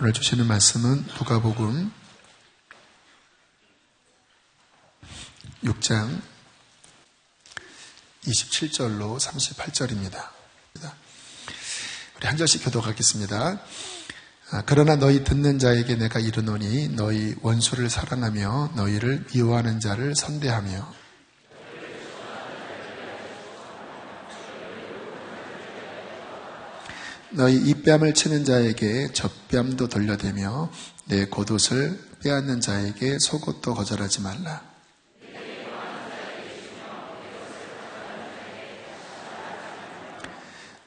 오늘 주시는 말씀은 누가복음 6장 27절로 38절입니다. 우리 한 절씩 교독하겠습니다. 그러나 너희 듣는 자에게 내가 이르노니 너희 원수를 사랑하며 너희를 미워하는 자를 선대하며 너희 입뺨을 치는 자에게 젖뺨도 돌려대며 내 겉옷을 빼앗는 자에게 속옷도 거절하지 말라.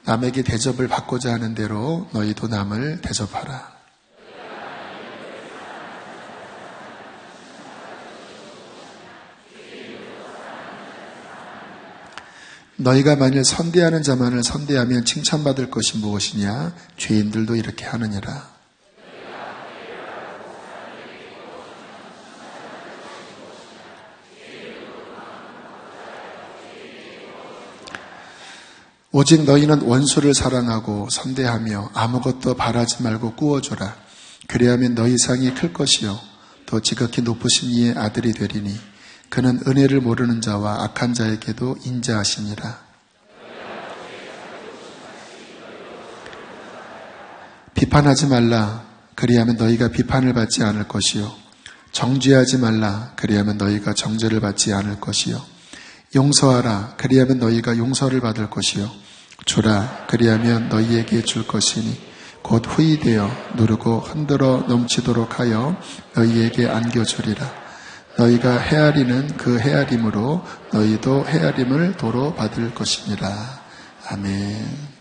남에게 대접을 받고자 하는 대로 너희도 남을 대접하라. 너희가 만일 선대하는 자만을 선대하면 칭찬받을 것이 무엇이냐? 죄인들도 이렇게 하느니라. 오직 너희는 원수를 사랑하고 선대하며 아무것도 바라지 말고 꾸어줘라. 그리하면 너희 상이 클 것이요 더 지극히 높으신 이의 아들이 되리니 그는 은혜를 모르는 자와 악한 자에게도 인자하시니라. 비판하지 말라. 그리하면 너희가 비판을 받지 않을 것이요 정죄하지 말라. 그리하면 너희가 정죄를 받지 않을 것이요 용서하라. 그리하면 너희가 용서를 받을 것이요 주라. 그리하면 너희에게 줄 것이니 곧 후이되어 누르고 흔들어 넘치도록 하여 너희에게 안겨주리라. 너희가 헤아리는 그 헤아림으로 너희도 헤아림을 도로 받을 것이니라. 아멘.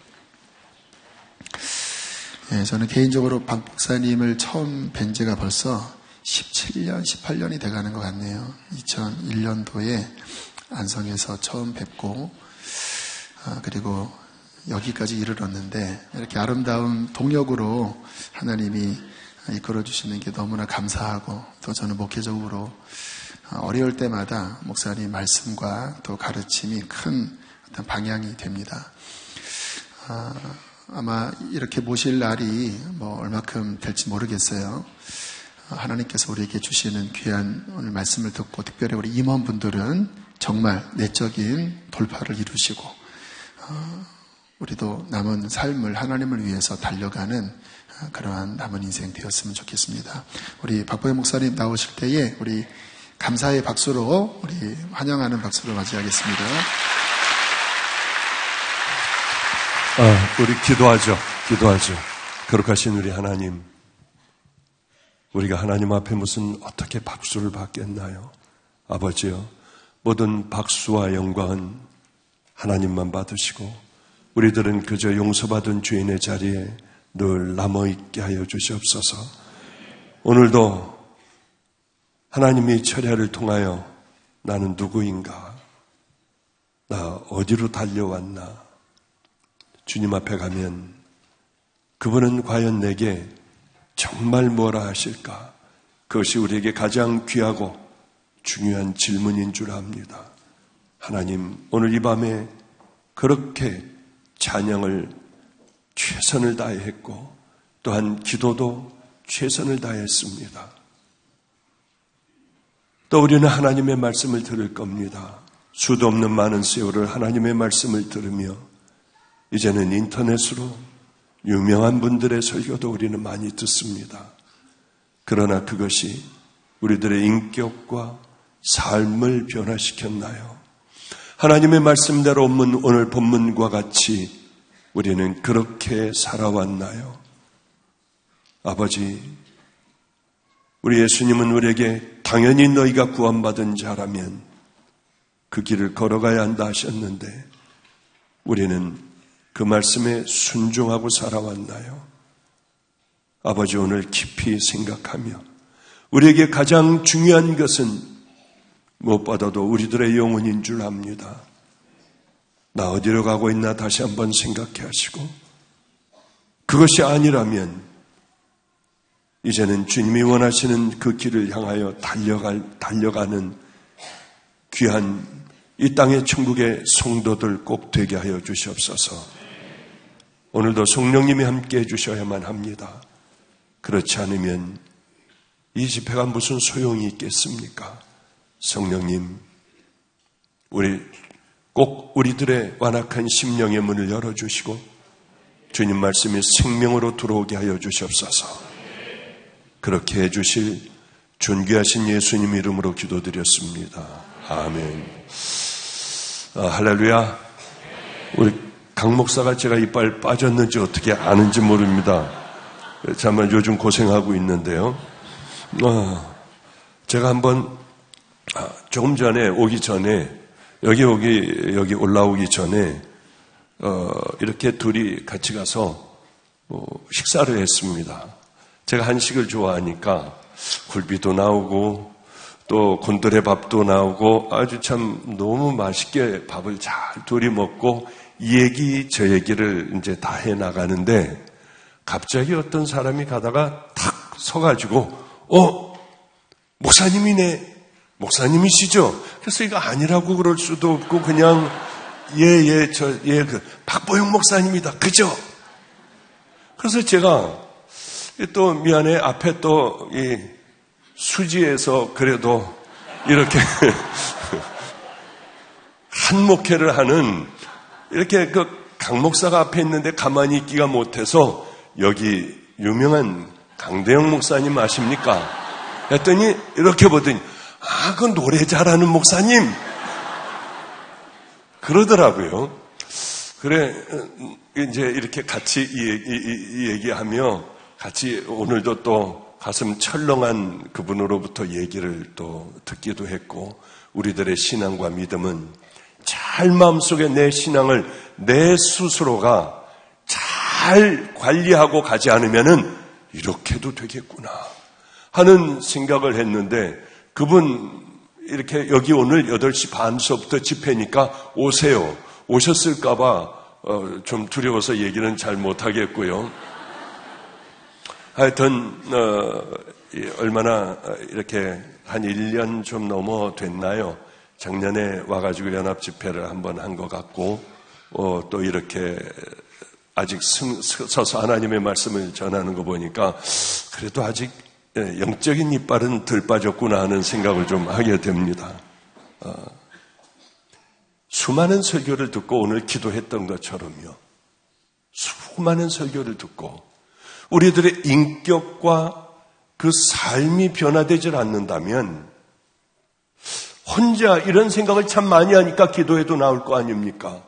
네, 저는 개인적으로 박 목사님을 처음 뵌 지가 벌써 17년, 18년이 돼가는 것 같네요. 2001년도에 안성에서 처음 뵙고 그리고 여기까지 이르렀는데 이렇게 아름다운 동력으로 하나님이 이끌어주시는 게 너무나 감사하고 또 저는 목회적으로 어려울 때마다 목사님 말씀과 또 가르침이 큰 어떤 방향이 됩니다. 아마 이렇게 모실 날이 뭐 얼마큼 될지 모르겠어요. 하나님께서 우리에게 주시는 귀한 오늘 말씀을 듣고 특별히 우리 임원분들은 정말 내적인 돌파를 이루시고 우리도 남은 삶을 하나님을 위해서 달려가는 그러한 남은 인생 되었으면 좋겠습니다. 우리 박보영 목사님 나오실 때에 우리 감사의 박수로 우리 환영하는 박수로 맞이하겠습니다. 우리 기도하죠. 거룩하신 우리 하나님, 우리가 하나님 앞에 무슨 어떻게 박수를 받겠나요? 아버지요, 모든 박수와 영광은 하나님만 받으시고 우리들은 그저 용서받은 죄인의 자리에 늘 남아있게 하여 주시옵소서. 오늘도 하나님이 철야를 통하여 나는 누구인가? 나 어디로 달려왔나? 주님 앞에 가면 그분은 과연 내게 정말 뭐라 하실까? 그것이 우리에게 가장 귀하고 중요한 질문인 줄 압니다. 하나님, 오늘 이 밤에 그렇게 찬양을 최선을 다했고 또한 기도도 최선을 다했습니다. 또 우리는 하나님의 말씀을 들을 겁니다. 수도 없는 많은 세월을 하나님의 말씀을 들으며 이제는 인터넷으로 유명한 분들의 설교도 우리는 많이 듣습니다. 그러나 그것이 우리들의 인격과 삶을 변화시켰나요? 하나님의 말씀대로 오늘 본문과 같이 우리는 그렇게 살아왔나요? 아버지, 우리 예수님은 우리에게 당연히 너희가 구원받은 자라면 그 길을 걸어가야 한다 하셨는데 우리는 그 말씀에 순종하고 살아왔나요? 아버지, 오늘 깊이 생각하며 우리에게 가장 중요한 것은 무엇보다도 우리들의 영혼인 줄 압니다. 나 어디로 가고 있나 다시 한번 생각해 하시고 그것이 아니라면 이제는 주님이 원하시는 그 길을 향하여 달려가는 귀한 이 땅의 천국의 성도들 꼭 되게 하여 주시옵소서. 오늘도 성령님이 함께 해주셔야만 합니다. 그렇지 않으면 이 집회가 무슨 소용이 있겠습니까? 성령님, 꼭 우리들의 완악한 심령의 문을 열어주시고 주님 말씀이 생명으로 들어오게 하여 주시옵소서. 그렇게 해주실 존귀하신 예수님 이름으로 기도드렸습니다. 아멘. 할렐루야. 우리 강 목사가 제가 이빨 빠졌는지 어떻게 아는지 모릅니다. 정말 요즘 고생하고 있는데요. 제가 한번 조금 전에 오기 전에 여기 올라오기 전에 이렇게 둘이 같이 가서 식사를 했습니다. 제가 한식을 좋아하니까 굴비도 나오고 또 곤드레 밥도 나오고 아주 참 너무 맛있게 밥을 잘 둘이 먹고 이 얘기 저 얘기를 이제 다 해 나가는데 갑자기 어떤 사람이 가다가 탁 서가지고 목사님이네. 목사님이시죠? 그래서 이거 아니라고 그럴 수도 없고 그냥 박보영 목사님이다. 그죠? 그래서 제가 또 미안해 앞에 또 이 수지에서 그래도 이렇게 한 목회를 하는 이렇게 그 강 목사가 앞에 있는데 가만히 있기가 못해서 여기 유명한 강대영 목사님 아십니까? 했더니 이렇게 보더니 그 노래 잘하는 목사님 그러더라고요. 그래 이제 이렇게 같이 이 얘기하며 같이 오늘도 또 가슴 철렁한 그분으로부터 얘기를 또 듣기도 했고 우리들의 신앙과 믿음은 잘 마음속에 내 신앙을 내 스스로가 잘 관리하고 가지 않으면은 이렇게도 되겠구나 하는 생각을 했는데 그분 이렇게 여기 오늘 8시 반 수업부터 집회니까 오세요. 오셨을까봐 좀 두려워서 얘기는 잘 못하겠고요. 하여튼 얼마나 이렇게 한 1년 좀 넘어 됐나요? 작년에 와가지고 연합 집회를 한번 한 것 같고 또 이렇게 아직 서서 하나님의 말씀을 전하는 거 보니까 그래도 아직 영적인 이빨은 덜 빠졌구나 하는 생각을 좀 하게 됩니다. 수많은 설교를 듣고 오늘 기도했던 것처럼요. 수많은 설교를 듣고 우리들의 인격과 그 삶이 변화되질 않는다면 혼자 이런 생각을 참 많이 하니까 기도해도 나올 거 아닙니까?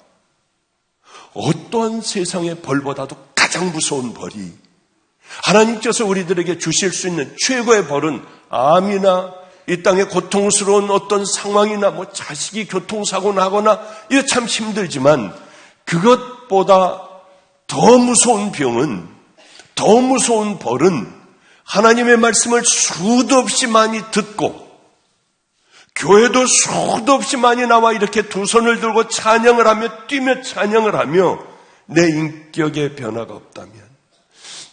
어떠한 세상의 벌보다도 가장 무서운 벌이 하나님께서 우리들에게 주실 수 있는 최고의 벌은 암이나 이 땅의 고통스러운 어떤 상황이나 뭐 자식이 교통사고 나거나 이거 참 힘들지만 그것보다 더 무서운 병은 더 무서운 벌은 하나님의 말씀을 수도 없이 많이 듣고 교회도 수도 없이 많이 나와 이렇게 두 손을 들고 찬양을 하며 뛰며 찬양을 하며 내 인격의 변화가 없다면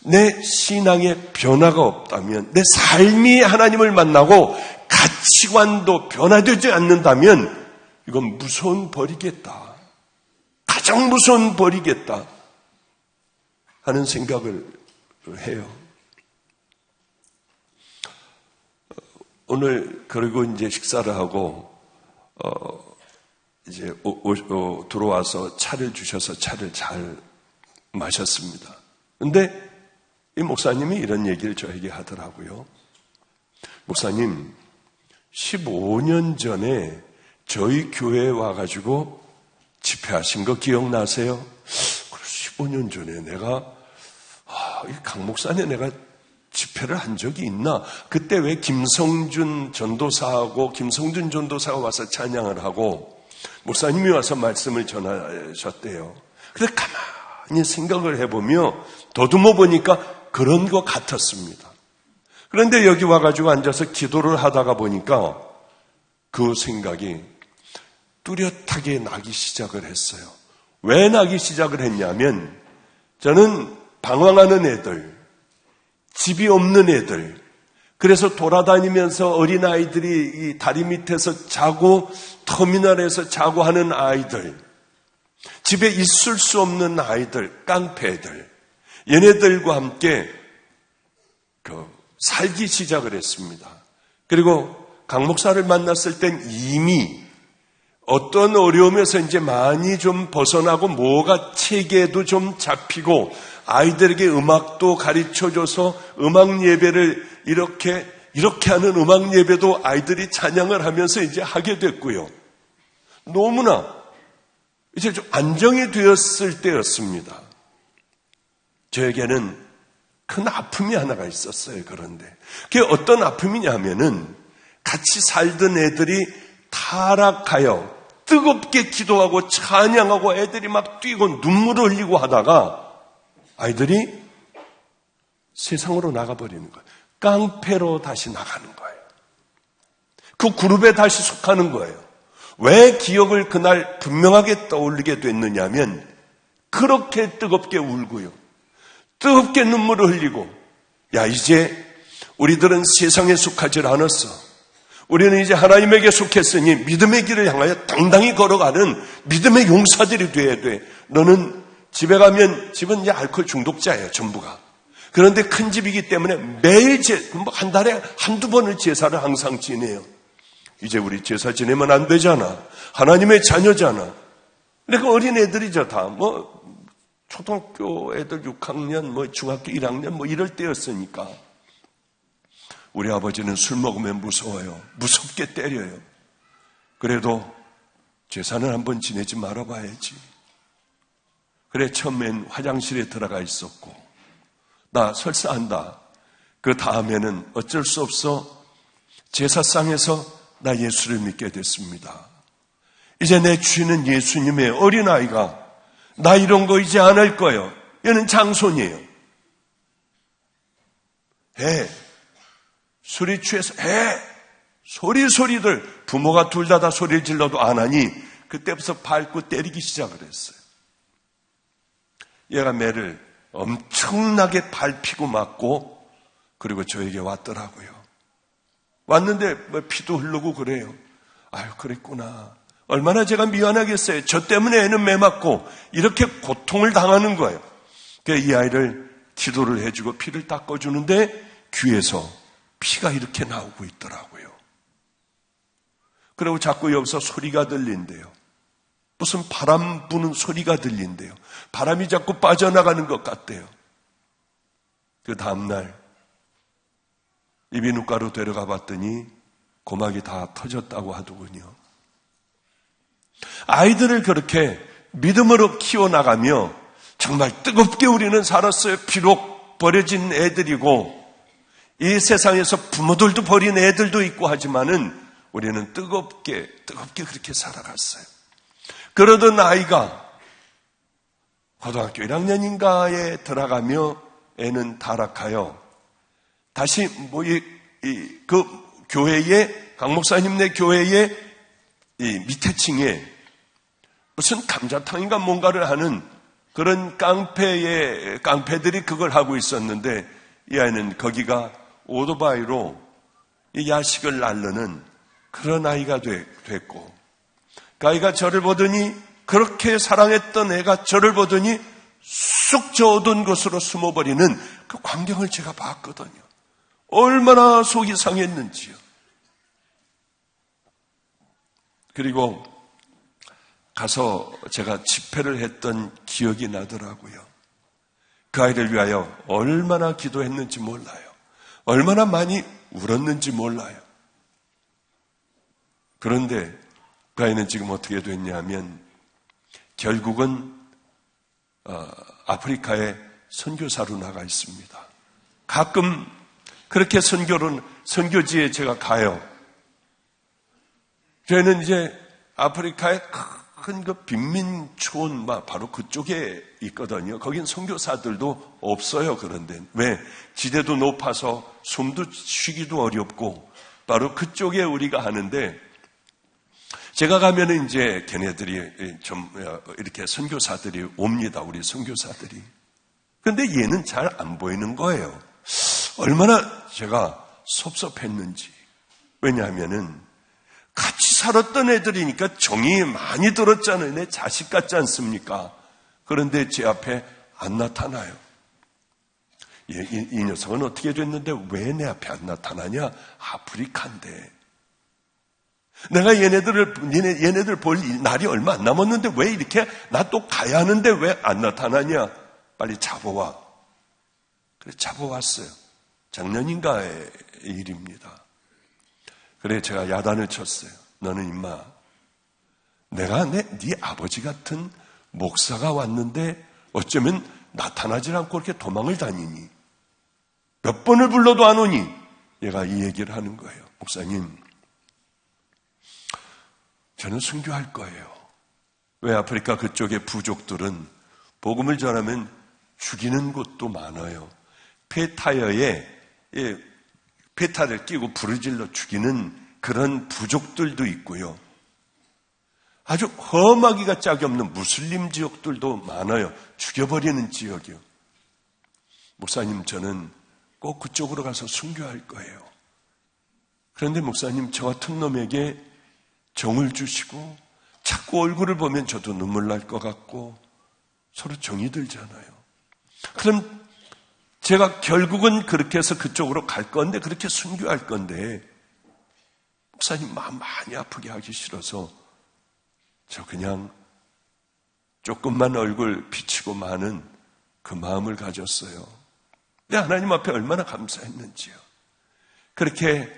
내 신앙의 변화가 없다면 내 삶이 하나님을 만나고 가치관도 변화되지 않는다면 이건 무서운 벌이겠다. 가장 무서운 벌이겠다 하는 생각을 해요. 오늘 그리고 이제 식사를 하고 이제 들어와서 차를 주셔서 차를 잘 마셨습니다. 근데 이 목사님이 이런 얘기를 저에게 하더라고요. 목사님, 15년 전에 저희 교회에 와가지고 집회하신 거 기억나세요? 15년 전에 내가 이 강 목사님 내가 집회를 한 적이 있나? 그때 왜 김성준 전도사가 와서 찬양을 하고 목사님이 와서 말씀을 전하셨대요. 그래서 가만히 생각을 해보며 더듬어 보니까 그런 것 같았습니다. 그런데 여기 와가지고 앉아서 기도를 하다가 보니까 그 생각이 뚜렷하게 나기 시작을 했어요. 왜 나기 시작을 했냐면 저는 방황하는 애들, 집이 없는 애들, 그래서 돌아다니면서 어린아이들이 이 다리 밑에서 자고 터미널에서 자고 하는 아이들, 집에 있을 수 없는 아이들, 깡패들, 얘네들과 함께 살기 시작을 했습니다. 그리고 강 목사를 만났을 땐 이미 어떤 어려움에서 이제 많이 좀 벗어나고 뭐가 체계도 좀 잡히고 아이들에게 음악도 가르쳐줘서 음악 예배를 이렇게 하는 음악 예배도 아이들이 찬양을 하면서 이제 하게 됐고요. 너무나 이제 좀 안정이 되었을 때였습니다. 저에게는 큰 아픔이 하나가 있었어요. 그런데 그게 어떤 아픔이냐면은 같이 살던 애들이 타락하여 뜨겁게 기도하고 찬양하고 애들이 막 뛰고 눈물을 흘리고 하다가 아이들이 세상으로 나가버리는 거예요. 깡패로 다시 나가는 거예요. 그 그룹에 다시 속하는 거예요. 왜 기억을 그날 분명하게 떠올리게 됐느냐면 그렇게 뜨겁게 울고요. 뜨겁게 눈물을 흘리고 야 이제 우리들은 세상에 속하지 않았어. 우리는 이제 하나님에게 속했으니 믿음의 길을 향하여 당당히 걸어가는 믿음의 용사들이 돼야 돼. 너는 집에 가면 집은 이제 알코올 중독자예요. 전부가. 그런데 큰 집이기 때문에 매일 한 달에 한두 번을 제사를 항상 지내요. 이제 우리 제사 지내면 안 되잖아. 하나님의 자녀잖아. 근데 그 어린 애들이죠. 다 초등학교 애들 6학년, 중학교 1학년 이럴 때였으니까. 우리 아버지는 술 먹으면 무서워요. 무섭게 때려요. 그래도 제사는 한번 지내지 말아봐야지. 그래 처음엔 화장실에 들어가 있었고 나 설사한다. 그 다음에는 어쩔 수 없어 제사상에서 나 예수를 믿게 됐습니다. 이제 내 주인은 예수님의 어린아이가 나 이런 거 이제 안 할 거예요. 얘는 장손이에요. 술이 취해서 소리들 부모가 둘 다 소리를 질러도 안 하니 그때부터 밟고 때리기 시작을 했어요. 얘가 매를 엄청나게 밟히고 맞고 그리고 저에게 왔더라고요. 왔는데 피도 흐르고 그래요. 아유 그랬구나. 얼마나 제가 미안하겠어요. 저 때문에 애는 매 맞고 이렇게 고통을 당하는 거예요. 그래서 이 아이를 기도를 해주고 피를 닦아주는데 귀에서 피가 이렇게 나오고 있더라고요. 그리고 자꾸 여기서 소리가 들린대요. 무슨 바람 부는 소리가 들린대요. 바람이 자꾸 빠져나가는 것 같대요. 그 다음날 이비인후과로 데려가 봤더니 고막이 다 터졌다고 하더군요. 아이들을 그렇게 믿음으로 키워나가며 정말 뜨겁게 우리는 살았어요. 비록 버려진 애들이고 이 세상에서 부모들도 버린 애들도 있고 하지만은 우리는 뜨겁게 그렇게 살아갔어요. 그러던 아이가 고등학교 1학년인가에 들어가며 애는 타락하여 다시 그 교회에 강 목사님네 교회에 이 밑에 층에 무슨 감자탕인가 뭔가를 하는 그런 깡패들이 그걸 하고 있었는데 이 아이는 거기가 오토바이로 이 야식을 날르는 그런 아이가 됐고 그 아이가 저를 보더니 그렇게 사랑했던 애가 저를 보더니 쑥 저 어두운 곳으로 숨어버리는 그 광경을 제가 봤거든요. 얼마나 속이 상했는지요. 그리고 가서 제가 집회를 했던 기억이 나더라고요. 그 아이를 위하여 얼마나 기도했는지 몰라요. 얼마나 많이 울었는지 몰라요. 그런데 그 아이는 지금 어떻게 됐냐면 결국은 아프리카에 선교사로 나가 있습니다. 가끔 그렇게 선교지에 제가 가요. 저희는 이제 아프리카의 큰 그 빈민촌 바로 그쪽에 있거든요. 거긴 선교사들도 없어요. 그런데 왜? 지대도 높아서 숨도 쉬기도 어렵고 바로 그쪽에 우리가 하는데 제가 가면은 이제 걔네들이 좀 이렇게 선교사들이 옵니다. 우리 선교사들이. 근데 얘는 잘 안 보이는 거예요. 얼마나 제가 섭섭했는지. 왜냐하면은 같이 살았던 애들이니까 정이 많이 들었잖아요. 내 자식 같지 않습니까? 그런데 제 앞에 안 나타나요. 이 녀석은 어떻게 됐는데 왜 내 앞에 안 나타나냐? 아프리카인데. 내가 얘네들 볼 날이 얼마 안 남았는데 왜 이렇게 나 또 가야 하는데 왜 안 나타나냐? 빨리 잡아와. 그래 잡아왔어요. 작년인가의 일입니다. 그래 제가 야단을 쳤어요. 너는 임마 내가 네 아버지 같은 목사가 왔는데 어쩌면 나타나질 않고 이렇게 도망을 다니니 몇 번을 불러도 안 오니 얘가 이 얘기를 하는 거예요. 목사님 저는 순교할 거예요. 왜 아프리카 그쪽의 부족들은 복음을 전하면 죽이는 곳도 많아요. 폐타이어에 폐타를 끼고 부르질러 죽이는 그런 부족들도 있고요. 아주 험하기가 짝이 없는 무슬림 지역들도 많아요. 죽여버리는 지역이요. 목사님 저는 꼭 그쪽으로 가서 순교할 거예요. 그런데 목사님 저 같은 놈에게 정을 주시고 자꾸 얼굴을 보면 저도 눈물 날 것 같고 서로 정이 들잖아요. 그럼 제가 결국은 그렇게 해서 그쪽으로 갈 건데 그렇게 순교할 건데 목사님 마음 많이 아프게 하기 싫어서 저 그냥 조금만 얼굴 비치고 마는 그 마음을 가졌어요. 근데 하나님 앞에 얼마나 감사했는지요. 그렇게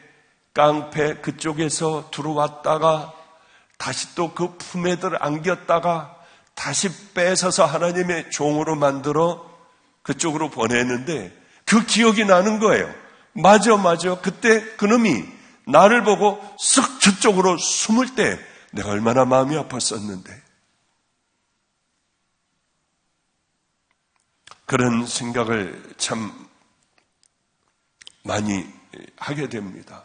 깡패 그쪽에서 들어왔다가 다시 또 그 품에들 안겼다가 다시 뺏어서 하나님의 종으로 만들어 그쪽으로 보내는데 그 기억이 나는 거예요. 맞아. 그때 그놈이 나를 보고 쓱 저쪽으로 숨을 때 내가 얼마나 마음이 아팠었는데. 그런 생각을 참 많이 하게 됩니다.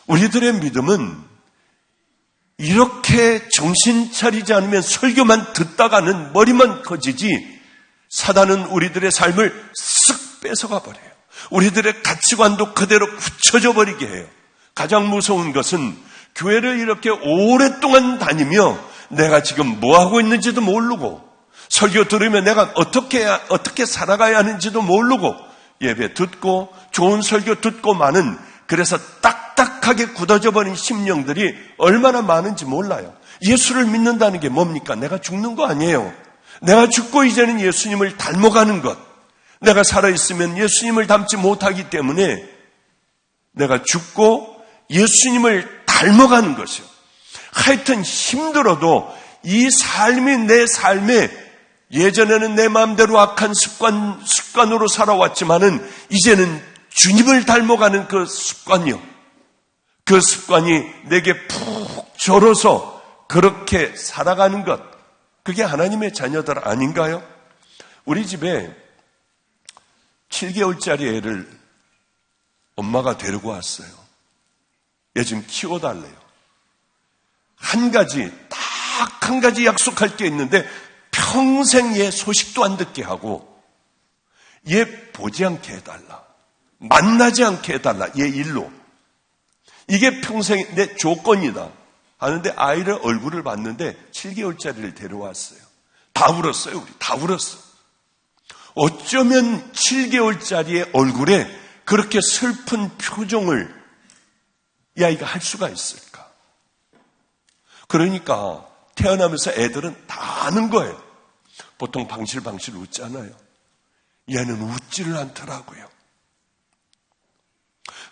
우리들의 믿음은 이렇게 정신 차리지 않으면 설교만 듣다가는 머리만 커지지 사단은 우리들의 삶을 쓱 뺏어가 버려요. 우리들의 가치관도 그대로 굳혀져 버리게 해요. 가장 무서운 것은 교회를 이렇게 오랫동안 다니며 내가 지금 뭐 하고 있는지도 모르고 설교 들으면 내가 어떻게 살아가야 하는지도 모르고 예배 듣고 좋은 설교 듣고만은 그래서 딱딱하게 굳어져 버린 심령들이 얼마나 많은지 몰라요. 예수를 믿는다는 게 뭡니까? 내가 죽는 거 아니에요. 내가 죽고 이제는 예수님을 닮아가는 것. 내가 살아있으면 예수님을 닮지 못하기 때문에 내가 죽고 예수님을 닮아가는 것이요. 하여튼 힘들어도 이 삶이 내 삶에 예전에는 내 마음대로 악한 습관으로 살아왔지만은 이제는 주님을 닮아가는 그 습관이요. 그 습관이 내게 푹 절어서 그렇게 살아가는 것. 그게 하나님의 자녀들 아닌가요? 우리 집에 7개월짜리 애를 엄마가 데리고 왔어요. 얘 좀 키워달래요. 딱 한 가지 약속할 게 있는데 평생 얘 소식도 안 듣게 하고 얘 보지 않게 해달라. 만나지 않게 해달라. 얘 일로. 이게 평생 내 조건이다. 하는데 아이를 얼굴을 봤는데 7개월짜리를 데려왔어요. 다 울었어요. 우리 다 울었어. 어쩌면 7개월짜리의 얼굴에 그렇게 슬픈 표정을 이 아이가 할 수가 있을까? 그러니까 태어나면서 애들은 다 아는 거예요. 보통 방실방실 웃잖아요. 얘는 웃지를 않더라고요.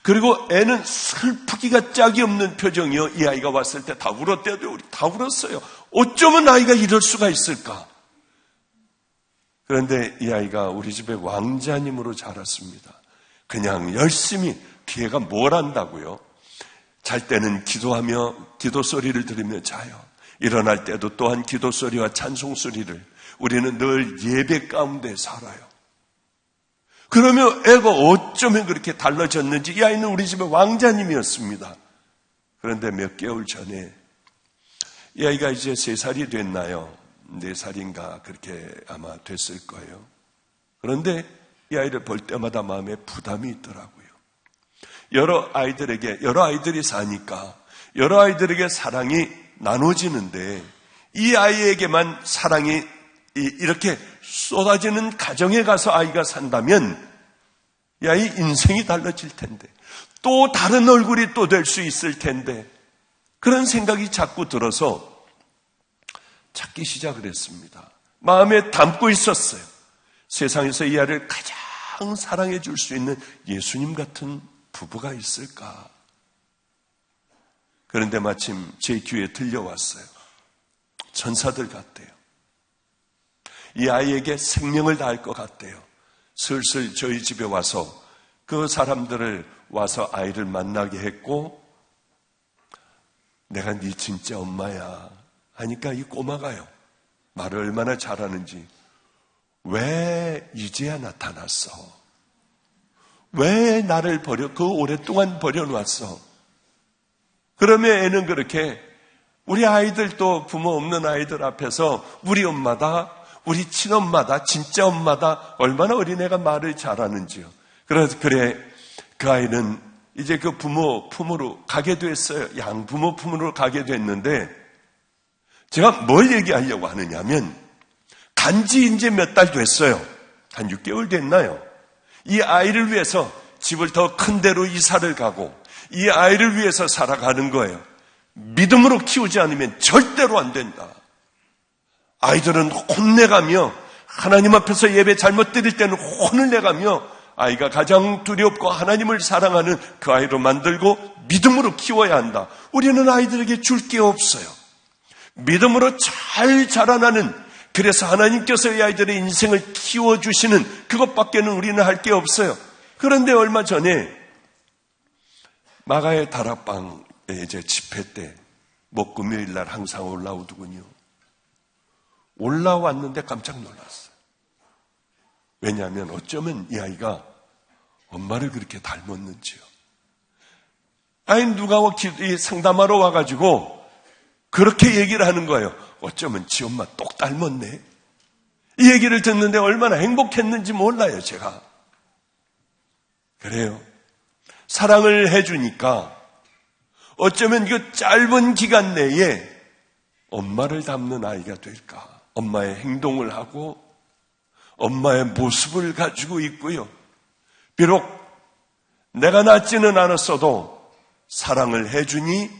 그리고 애는 슬프기가 짝이 없는 표정이요. 이 아이가 왔을 때 다 울었대요. 우리 다 울었어요. 어쩌면 아이가 이럴 수가 있을까? 그런데 이 아이가 우리 집의 왕자님으로 자랐습니다. 그냥 열심히 걔가 뭘 한다고요? 잘 때는 기도하며 기도 소리를 들으며 자요. 일어날 때도 또한 기도 소리와 찬송 소리를 우리는 늘 예배 가운데 살아요. 그러면 애가 어쩌면 그렇게 달라졌는지 이 아이는 우리 집의 왕자님이었습니다. 그런데 몇 개월 전에 이 아이가 이제 3살이 됐나요? 4살인가 그렇게 아마 됐을 거예요. 그런데 이 아이를 볼 때마다 마음에 부담이 있더라고요. 여러 아이들이 사니까 여러 아이들에게 사랑이 나눠지는데 이 아이에게만 사랑이 이렇게 쏟아지는 가정에 가서 아이가 산다면 야, 이 인생이 달라질 텐데, 또 다른 얼굴이 또 될 수 있을 텐데, 그런 생각이 자꾸 들어서 찾기 시작을 했습니다. 마음에 담고 있었어요. 세상에서 이 아이를 가장 사랑해 줄 수 있는 예수님 같은 부부가 있을까? 그런데 마침 제 귀에 들려왔어요. 천사들 같대요. 이 아이에게 생명을 다할 것 같대요. 슬슬 저희 집에 와서 그 사람들을 와서 아이를 만나게 했고, 내가 네 진짜 엄마야 하니까 이 꼬마가요, 말을 얼마나 잘하는지, 왜 이제야 나타났어? 왜 나를 그 오랫동안 버려놨어? 그러면 애는 그렇게 우리 아이들도 부모 없는 아이들 앞에서 우리 엄마다, 우리 친엄마다, 진짜 엄마다, 얼마나 어린애가 말을 잘하는지요. 그래서 그래 그 아이는 이제 그 부모 품으로 가게 됐어요. 양부모 품으로 가게 됐는데, 제가 뭘 얘기하려고 하느냐면, 간지 이제 몇 달 됐어요. 한 6개월 됐나요? 이 아이를 위해서 집을 더 큰 데로 이사를 가고 이 아이를 위해서 살아가는 거예요. 믿음으로 키우지 않으면 절대로 안 된다. 아이들은 혼내가며, 하나님 앞에서 예배 잘못 드릴 때는 혼을 내가며, 아이가 가장 두렵고 하나님을 사랑하는 그 아이로 만들고 믿음으로 키워야 한다. 우리는 아이들에게 줄 게 없어요. 믿음으로 잘 자라나는, 그래서 하나님께서 이 아이들의 인생을 키워주시는 그것밖에는 우리는 할 게 없어요. 그런데 얼마 전에 마가의 다락방에 이제 집회 때, 금요일 날 항상 올라오더군요. 올라왔는데 깜짝 놀랐어요. 왜냐하면 어쩌면 이 아이가 엄마를 그렇게 닮았는지요. 아니, 누가 상담하러 와가지고 그렇게 얘기를 하는 거예요. 어쩌면 지 엄마 똑 닮았네. 이 얘기를 듣는데 얼마나 행복했는지 몰라요, 제가. 그래요. 사랑을 해주니까 어쩌면 그 짧은 기간 내에 엄마를 닮는 아이가 될까. 엄마의 행동을 하고 엄마의 모습을 가지고 있고요. 비록 내가 낳지는 않았어도 사랑을 해주니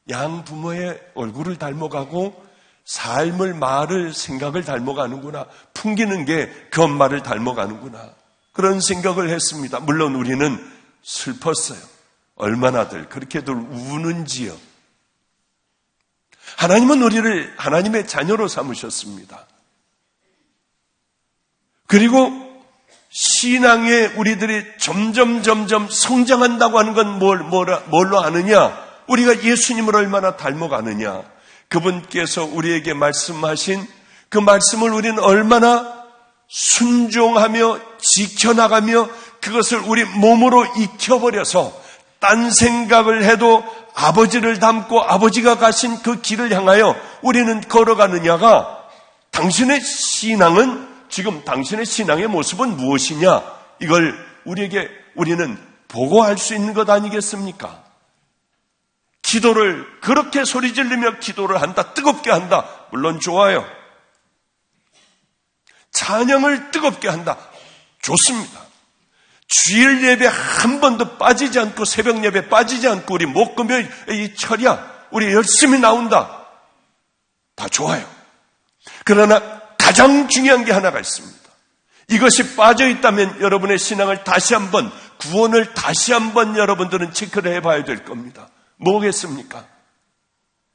양부모의 얼굴을 닮아가고 삶을, 말을, 생각을 닮아가는구나. 풍기는 게 그 엄마를 닮아가는구나. 그런 생각을 했습니다. 물론 우리는 슬펐어요. 얼마나들 그렇게들 우는지요. 하나님은 우리를 하나님의 자녀로 삼으셨습니다. 그리고 신앙에 우리들이 점점 성장한다고 하는 건 뭘로 아느냐? 우리가 예수님을 얼마나 닮아가느냐? 그분께서 우리에게 말씀하신 그 말씀을 우리는 얼마나 순종하며 지켜나가며 그것을 우리 몸으로 익혀버려서 딴 생각을 해도 아버지를 닮고 아버지가 가신 그 길을 향하여 우리는 걸어가느냐가, 당신의 신앙은, 지금 당신의 신앙의 모습은 무엇이냐? 이걸 우리는 보고할 수 있는 것 아니겠습니까? 기도를 그렇게 소리 지르며 기도를 한다, 뜨겁게 한다, 물론 좋아요. 찬양을 뜨겁게 한다, 좋습니다. 주일 예배 한 번도 빠지지 않고, 새벽 예배 빠지지 않고, 우리 목금요일 이 철야 우리 열심히 나온다, 다 좋아요. 그러나 가장 중요한 게 하나가 있습니다. 이것이 빠져 있다면 여러분의 신앙을 다시 한번, 구원을 다시 한번 여러분들은 체크를 해봐야 될 겁니다. 뭐겠습니까?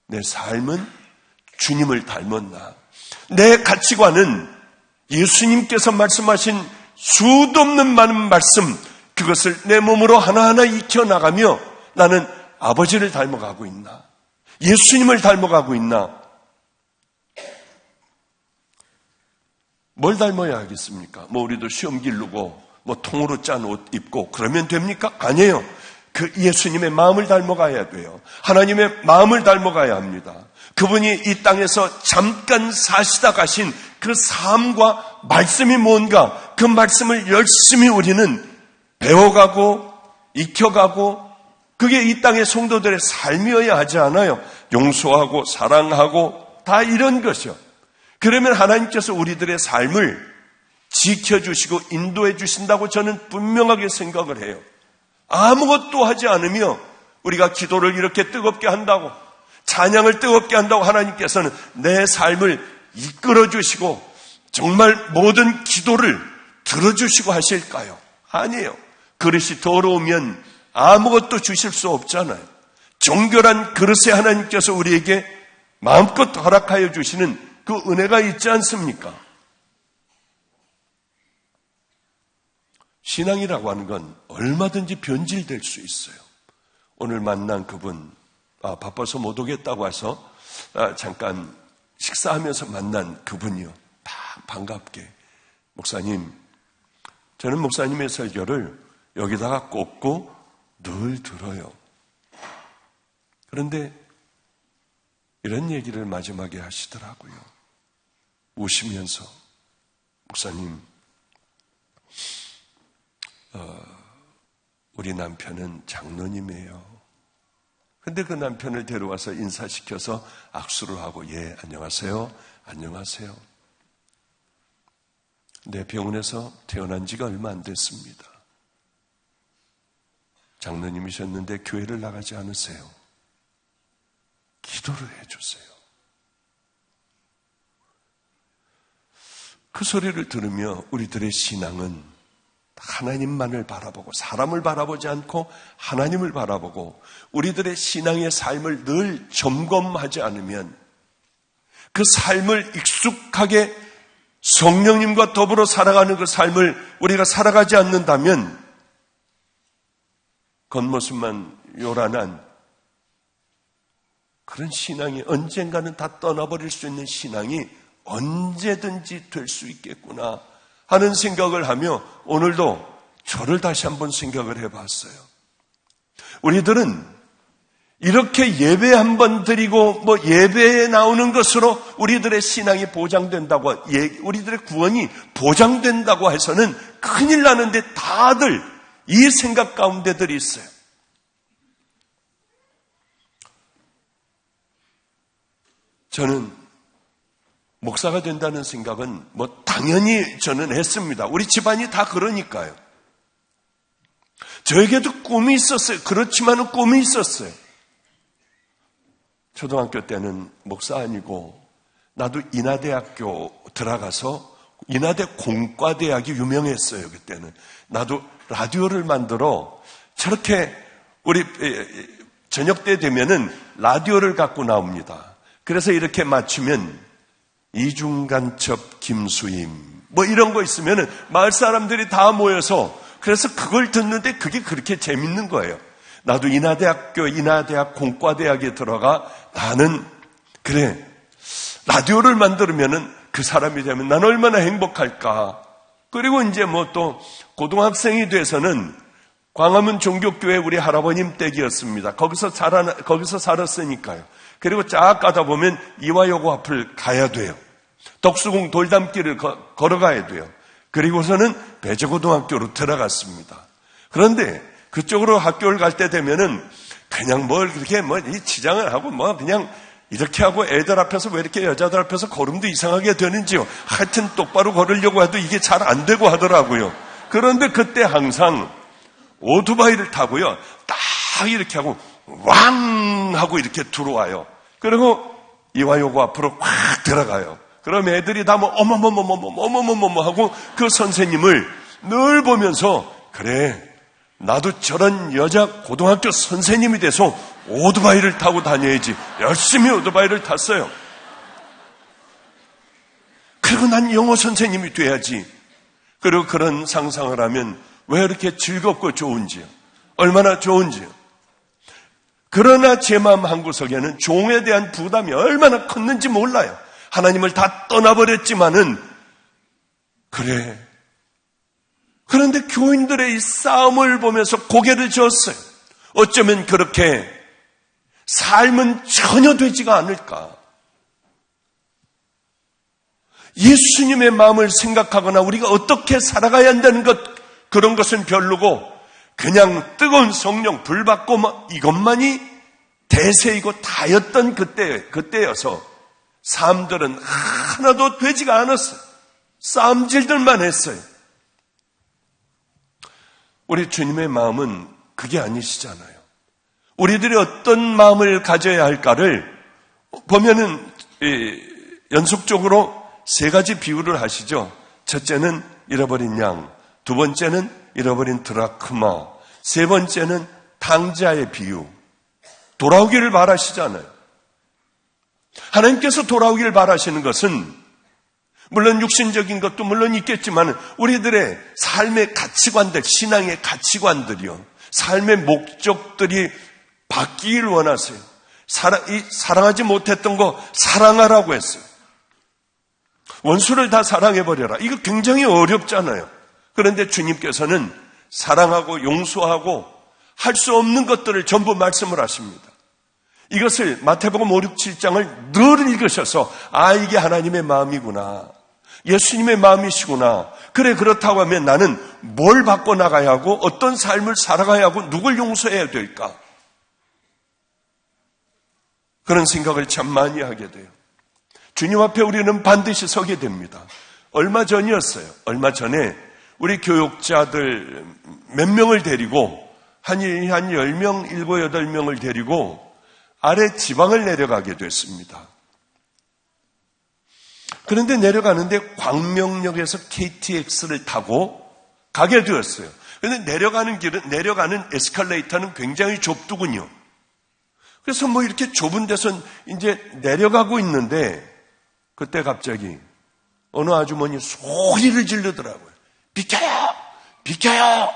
내 삶은 주님을 닮았나? 내 가치관은 예수님께서 말씀하신 수도 없는 많은 말씀, 그것을 내 몸으로 하나하나 익혀나가며 나는 아버지를 닮아가고 있나? 예수님을 닮아가고 있나? 뭘 닮아야 하겠습니까? 우리도 시험 기르고 통으로 짠 옷 입고 그러면 됩니까? 아니에요. 그 예수님의 마음을 닮아가야 돼요. 하나님의 마음을 닮아가야 합니다. 그분이 이 땅에서 잠깐 사시다 가신 그 삶과 말씀이 뭔가, 그 말씀을 열심히 우리는 배워가고 익혀가고, 그게 이 땅의 성도들의 삶이어야 하지 않아요? 용서하고 사랑하고 다 이런 것이요. 그러면 하나님께서 우리들의 삶을 지켜주시고 인도해 주신다고 저는 분명하게 생각을 해요. 아무것도 하지 않으며 우리가 기도를 이렇게 뜨겁게 한다고, 찬양을 뜨겁게 한다고 하나님께서는 내 삶을 이끌어 주시고 정말 모든 기도를 들어주시고 하실까요? 아니에요. 그릇이 더러우면 아무것도 주실 수 없잖아요. 정결한 그릇에 하나님께서 우리에게 마음껏 허락하여 주시는 그 은혜가 있지 않습니까? 신앙이라고 하는 건 얼마든지 변질될 수 있어요. 오늘 만난 그분, 바빠서 못 오겠다고 해서 잠깐 식사하면서 만난 그분이요. 반갑게, 목사님, 저는 목사님의 설교를 여기다가 꽂고 늘 들어요. 그런데 이런 얘기를 마지막에 하시더라고요. 우시면서, 목사님, 우리 남편은 장로님이에요. 근데 그 남편을 데려와서 인사시켜서 악수를 하고, 예, 안녕하세요. 안녕하세요. 내 병원에서 태어난 지가 얼마 안 됐습니다. 장로님이셨는데 교회를 나가지 않으세요. 기도를 해주세요. 그 소리를 들으며 우리들의 신앙은 하나님만을 바라보고 사람을 바라보지 않고 하나님을 바라보고 우리들의 신앙의 삶을 늘 점검하지 않으면 그 삶을 익숙하게 성령님과 더불어 살아가는 그 삶을 우리가 살아가지 않는다면 겉모습만 요란한 그런 신앙이 언젠가는 다 떠나버릴 수 있는 신앙이 언제든지 될 수 있겠구나 하는 생각을 하며 오늘도 저를 다시 한번 생각을 해봤어요. 우리들은 이렇게 예배 한번 드리고 예배에 나오는 것으로 우리들의 신앙이 보장된다고, 우리들의 구원이 보장된다고 해서는 큰일 나는데 다들 이 생각 가운데들이 있어요. 저는 목사가 된다는 생각은 당연히 저는 했습니다. 우리 집안이 다 그러니까요. 저에게도 꿈이 있었어요. 그렇지만은 꿈이 있었어요. 초등학교 때는 목사 아니고 나도 인하대학교 들어가서 인하대 공과대학이 유명했어요. 그때는 나도 라디오를 만들어 저렇게 우리 저녁 때 되면은 라디오를 갖고 나옵니다. 그래서 이렇게 맞추면 이중간첩 김수임 이런 거 있으면은 마을 사람들이 다 모여서 그래서 그걸 듣는데 그게 그렇게 재밌는 거예요. 나도 인하대학 공과대학에 들어가 나는 그래 라디오를 만들면은 그 사람이 되면 난 얼마나 행복할까. 그리고 이제 또 고등학생이 돼서는 광화문 종교교회 우리 할아버님 댁이었습니다. 거기서 살았으니까요. 그리고 쫙 가다 보면 이화여고 앞을 가야 돼요. 덕수궁 돌담길을 걸어가야 돼요. 그리고서는 배재고등학교로 들어갔습니다. 그런데 그쪽으로 학교를 갈 때 되면은 그냥 그렇게 이 치장을 하고 그냥 이렇게 하고 애들 앞에서 왜 이렇게 여자들 앞에서 걸음도 이상하게 되는지요. 하여튼 똑바로 걸으려고 해도 이게 잘 안 되고 하더라고요. 그런데 그때 항상 오토바이를 타고요. 딱 이렇게 하고 왕 하고 이렇게 들어와요. 그리고 이화여고 앞으로 확 들어가요. 그럼 애들이 다 어머머머머머머머머머 하고 그 선생님을 늘 보면서 그래 나도 저런 여자 고등학교 선생님이 돼서 오토바이를 타고 다녀야지. 열심히 오토바이를 탔어요. 그리고 난 영어 선생님이 돼야지. 그리고 그런 상상을 하면 왜 이렇게 즐겁고 좋은지요. 얼마나 좋은지요. 그러나 제 마음 한구석에는 종에 대한 부담이 얼마나 컸는지 몰라요. 하나님을 다 떠나버렸지만은 그래. 그런데 교인들의 이 싸움을 보면서 고개를 저었어요. 어쩌면 그렇게 삶은 전혀 되지가 않을까. 예수님의 마음을 생각하거나 우리가 어떻게 살아가야 한다는 것 그런 것은 별로고 그냥 뜨거운 성령 불 받고 이것만이 대세이고 다였던 그때여서 삶들은 하나도 되지가 않았어요. 싸움질들만 했어요. 우리 주님의 마음은 그게 아니시잖아요. 우리들이 어떤 마음을 가져야 할까를 보면은 연속적으로 세 가지 비유를 하시죠. 첫째는 잃어버린 양, 두 번째는 잃어버린 드라크마, 세 번째는 탕자의 비유. 돌아오기를 바라시잖아요. 하나님께서 돌아오기를 바라시는 것은 물론 육신적인 것도 물론 있겠지만 우리들의 삶의 가치관들, 신앙의 가치관들이요. 삶의 목적들이 바뀌기를 원하세요. 사랑하지 못했던 거 사랑하라고 했어요. 원수를 다 사랑해버려라. 이거 굉장히 어렵잖아요. 그런데 주님께서는 사랑하고 용서하고 할 수 없는 것들을 전부 말씀을 하십니다. 이것을 마태복음 5, 6, 7장을 늘 읽으셔서 이게 하나님의 마음이구나. 예수님의 마음이시구나. 그래 그렇다고 하면 나는 뭘 바꿔나가야 하고 어떤 삶을 살아가야 하고 누굴 용서해야 될까? 그런 생각을 참 많이 하게 돼요. 주님 앞에 우리는 반드시 서게 됩니다. 얼마 전이었어요. 얼마 전에 우리 교육자들 몇 명을 데리고 한 10명, 7, 8명을 데리고 아래 지방을 내려가게 됐습니다. 그런데 내려가는데 광명역에서 KTX를 타고 가게 되었어요. 그런데 내려가는 에스컬레이터는 굉장히 좁더군요. 그래서 이렇게 좁은 데서 이제 내려가고 있는데 그때 갑자기 어느 아주머니 소리를 지르더라고요. 비켜요! 비켜요!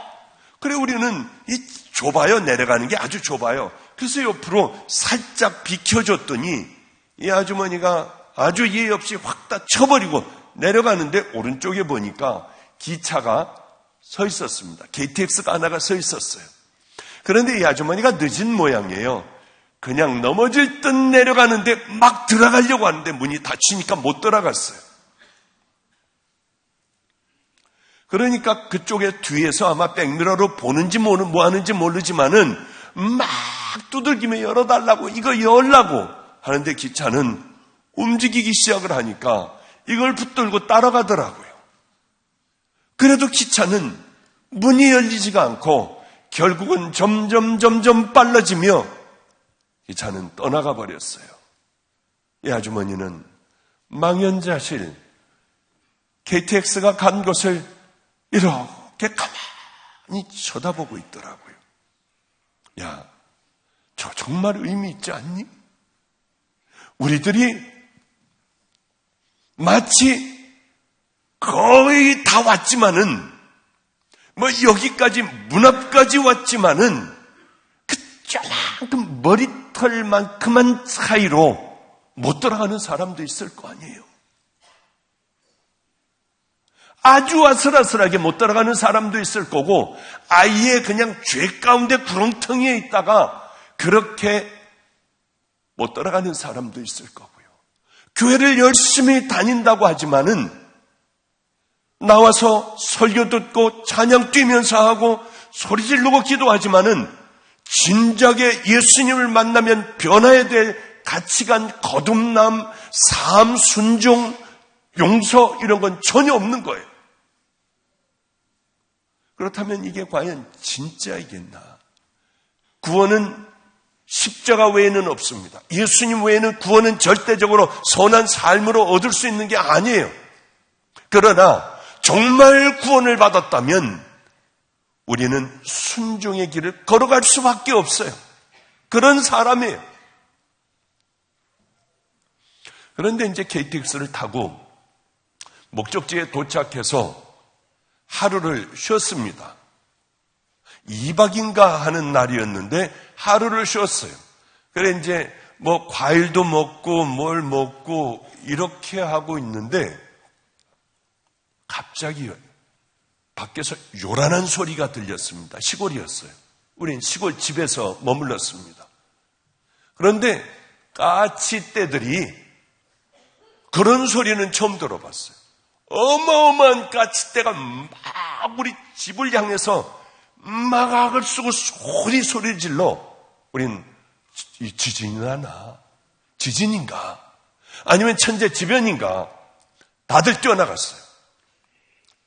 그래 우리는 좁아요. 내려가는 게 아주 좁아요. 그래서 옆으로 살짝 비켜줬더니 이 아주머니가 아주 예의 없이 확 다 쳐버리고 내려가는데 오른쪽에 보니까 기차가 서 있었습니다. KTX가 하나가 서 있었어요. 그런데 이 아주머니가 늦은 모양이에요. 그냥 넘어질 듯 내려가는데 막 들어가려고 하는데 문이 닫히니까 못 들어갔어요. 그러니까 그쪽에 뒤에서 아마 백미러로 보는지 뭐 하는지 모르지만은 막 두들기며 열어달라고 이거 열라고 하는데 기차는 움직이기 시작을 하니까 이걸 붙들고 따라가더라고요. 그래도 기차는 문이 열리지가 않고 결국은 점점 빨라지며 기차는 떠나가 버렸어요. 이 아주머니는 망연자실 KTX가 간 곳을 이렇게 가만히 쳐다보고 있더라고요. 야, 저 정말 의미 있지 않니? 우리들이 마치 거의 다 왔지만은 여기까지 문 앞까지 왔지만은 그 조금 머리털만큼한 차이로 못 돌아가는 사람도 있을 거 아니에요. 아주 아슬아슬하게 못 따라가는 사람도 있을 거고 아예 그냥 죄 가운데 구렁텅이에 있다가 그렇게 못 따라가는 사람도 있을 거고요. 교회를 열심히 다닌다고 하지만은 나와서 설교 듣고 찬양 뛰면서 하고 소리 지르고 기도하지만은 진작에 예수님을 만나면 변화해야 될 가치관, 거듭남, 삶, 순종, 용서 이런 건 전혀 없는 거예요. 그렇다면 이게 과연 진짜이겠나? 구원은 십자가 외에는 없습니다. 예수님 외에는 구원은 절대적으로 선한 삶으로 얻을 수 있는 게 아니에요. 그러나 정말 구원을 받았다면 우리는 순종의 길을 걸어갈 수밖에 없어요. 그런 사람이에요. 그런데 이제 KTX를 타고 목적지에 도착해서 하루를 쉬었습니다. 2박인가 하는 날이었는데 하루를 쉬었어요. 그래 이제 과일도 먹고 뭘 먹고 이렇게 하고 있는데 갑자기 밖에서 요란한 소리가 들렸습니다. 시골이었어요. 우린 시골 집에서 머물렀습니다. 그런데 까치떼들이 그런 소리는 처음 들어봤어요. 어마어마한 까치떼가 막 우리 집을 향해서 막 악을 쓰고 소리 질러. 우린 이 지진이 나나? 지진인가? 아니면 천재지변인가? 다들 뛰어나갔어요.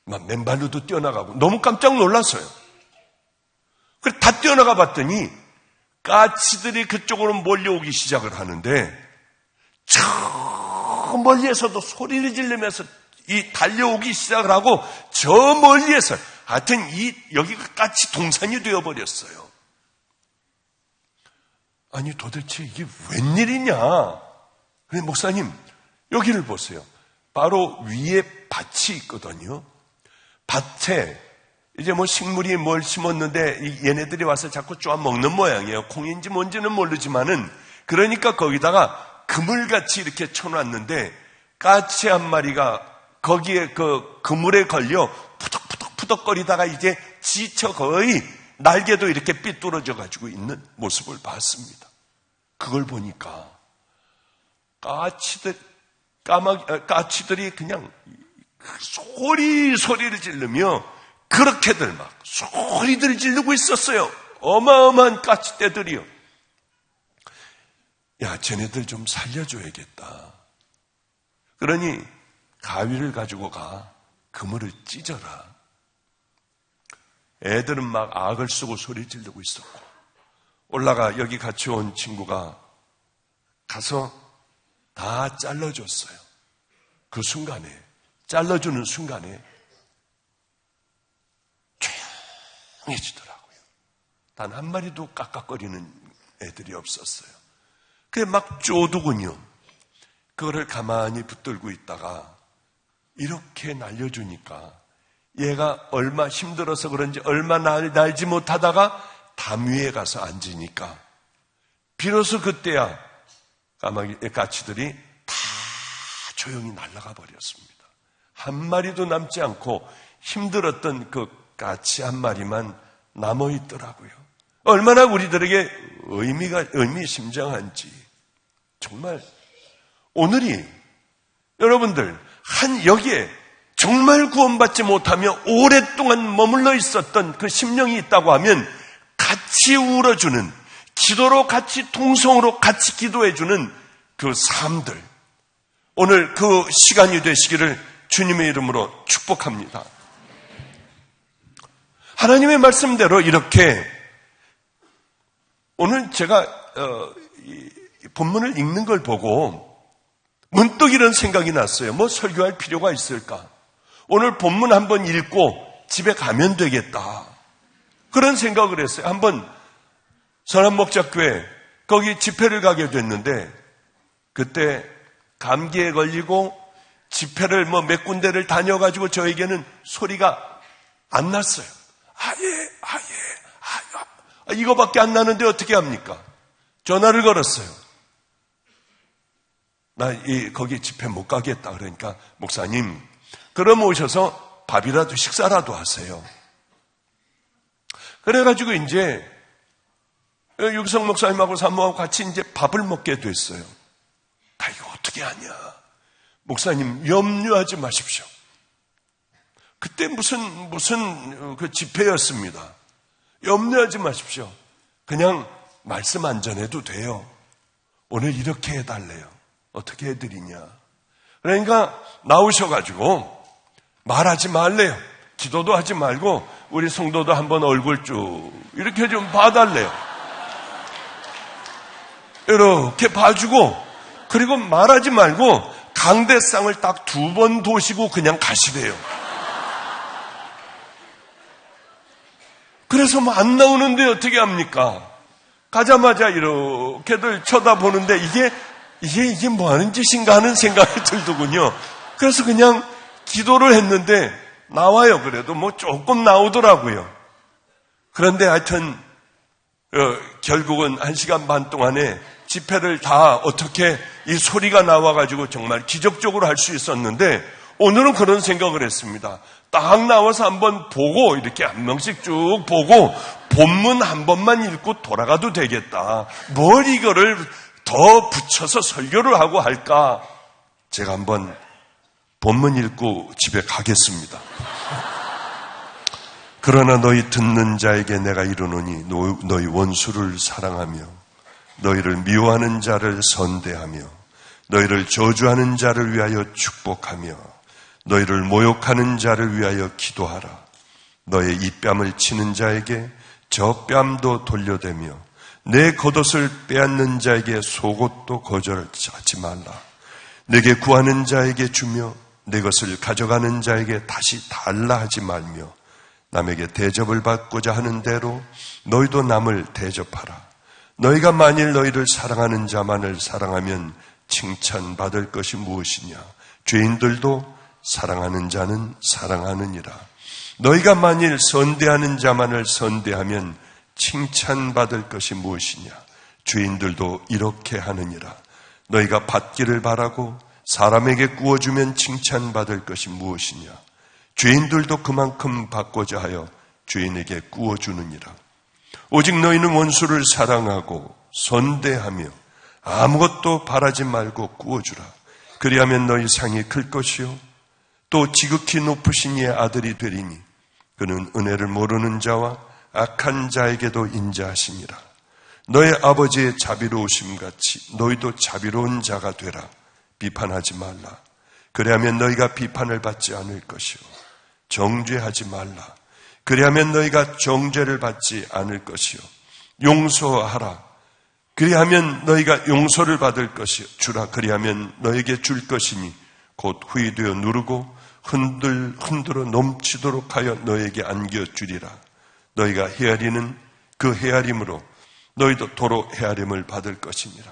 막 맨발로도 뛰어나가고 너무 깜짝 놀랐어요. 그래서 다 뛰어나가 봤더니 까치들이 그쪽으로 몰려오기 시작을 하는데 저 멀리에서도 소리를 지르면서 이 달려오기 시작을 하고 저 멀리에서 하여튼 여기가 까치 동산이 되어버렸어요. 아니 도대체 이게 웬일이냐? 그래 목사님 여기를 보세요. 바로 위에 밭이 있거든요. 밭에 이제 뭐 식물이 뭘 심었는데 얘네들이 와서 자꾸 쪼아 먹는 모양이에요. 콩인지 뭔지는 모르지만은 그러니까 거기다가 그물같이 이렇게 쳐놨는데 까치 한 마리가 거기에 그 그물에 걸려 푸덕푸덕거리다가 이제 지쳐 거의 날개도 이렇게 삐뚤어져 가지고 있는 모습을 봤습니다. 그걸 보니까 까치들이 그냥 소리를 지르며 그렇게들 막 소리들을 지르고 있었어요. 어마어마한 까치떼들이요. 야, 쟤네들 좀 살려줘야겠다. 그러니 가위를 가지고 가 그물을 찢어라. 애들은 막 악을 쓰고 소리 지르고 있었고 올라가 여기 같이 온 친구가 가서 다 잘라줬어요. 그 순간에 잘라주는 순간에 조용해지더라고요. 단 한 마리도 깍깍거리는 애들이 없었어요. 그게 막 쪼두군요. 그거를 가만히 붙들고 있다가 이렇게 날려주니까 얘가 얼마 힘들어서 그런지 얼마 날지 못하다가 담 위에 가서 앉으니까 비로소 그때야 까치들이 다 조용히 날아가 버렸습니다. 한 마리도 남지 않고 힘들었던 그 까치 한 마리만 남아있더라고요. 얼마나 우리들에게 의미심장한지. 정말 오늘이 여러분들 여기에 정말 구원받지 못하며 오랫동안 머물러 있었던 그 심령이 있다고 하면 같이 울어주는, 기도로 같이 통성으로 같이 기도해주는 그 삶들, 오늘 그 시간이 되시기를 주님의 이름으로 축복합니다. 하나님의 말씀대로 이렇게 오늘 제가 본문을 읽는 걸 보고 문득 이런 생각이 났어요. 뭐 설교할 필요가 있을까? 오늘 본문 한번 읽고 집에 가면 되겠다. 그런 생각을 했어요. 한번 선한목자교회 거기 집회를 가게 됐는데 그때 감기에 걸리고 집회를 몇 군데를 다녀가지고 저에게는 소리가 안 났어요. 이거밖에 안 나는데 어떻게 합니까? 전화를 걸었어요. 나 거기 집회 못 가겠다. 그러니까 목사님 그럼 오셔서 밥이라도 식사라도 하세요. 그래가지고 이제 육성 목사님하고 사모하고 같이 이제 밥을 먹게 됐어요. 나 이거 어떻게 하냐? 목사님 염려하지 마십시오. 그때 무슨 그 집회였습니다. 염려하지 마십시오. 그냥 말씀 안 전해도 돼요. 오늘 이렇게 해달래요. 어떻게 해드리냐? 그러니까 나오셔가지고 말하지 말래요. 기도도 하지 말고 우리 성도도 한번 얼굴 쭉 이렇게 좀 봐달래요. 이렇게 봐주고 그리고 말하지 말고 강대상을 딱 2번 도시고 그냥 가시래요. 그래서 안 나오는데 어떻게 합니까? 가자마자 이렇게들 쳐다보는데 이게 뭐 하는 짓인가 하는 생각이 들더군요. 그래서 그냥 기도를 했는데 나와요. 그래도 조금 나오더라고요. 그런데 하여튼 결국은 1시간 반 동안에 집회를 다 어떻게 이 소리가 나와가지고 정말 기적적으로 할 수 있었는데 오늘은 그런 생각을 했습니다. 딱 나와서 한번 보고 이렇게 한 명씩 쭉 보고 본문 한 번만 읽고 돌아가도 되겠다. 뭘 이거를 더 붙여서 설교를 하고 할까? 제가 한번 본문 읽고 집에 가겠습니다. 그러나 너희 듣는 자에게 내가 이르노니 너희 원수를 사랑하며 너희를 미워하는 자를 선대하며 너희를 저주하는 자를 위하여 축복하며 너희를 모욕하는 자를 위하여 기도하라. 너의 이 뺨을 치는 자에게 저 뺨도 돌려대며 내 겉옷을 빼앗는 자에게 속옷도 거절하지 말라. 내게 구하는 자에게 주며 내 것을 가져가는 자에게 다시 달라 하지 말며 남에게 대접을 받고자 하는 대로 너희도 남을 대접하라. 너희가 만일 너희를 사랑하는 자만을 사랑하면 칭찬받을 것이 무엇이냐? 죄인들도 사랑하는 자는 사랑하느니라. 너희가 만일 선대하는 자만을 선대하면 칭찬받을 것이 무엇이냐? 죄인들도 이렇게 하느니라. 너희가 받기를 바라고 사람에게 구워주면 칭찬받을 것이 무엇이냐? 죄인들도 그만큼 받고자 하여 죄인에게 구워주느니라. 오직 너희는 원수를 사랑하고 선대하며 아무것도 바라지 말고 구워주라. 그리하면 너희 상이 클 것이요 또 지극히 높으신 이의 아들이 되리니 그는 은혜를 모르는 자와 악한 자에게도 인자하시니라. 너의 아버지의 자비로우심같이 너희도 자비로운 자가 되라. 비판하지 말라. 그리하면 너희가 비판을 받지 않을 것이요 정죄하지 말라. 그리하면 너희가 정죄를 받지 않을 것이요 용서하라. 그리하면 너희가 용서를 받을 것이요 주라. 그리하면 너에게 줄 것이니 곧 후이되어 누르고 흔들어 넘치도록 하여 너에게 안겨주리라. 너희가 헤아리는 그 헤아림으로 너희도 도로 헤아림을 받을 것이니라.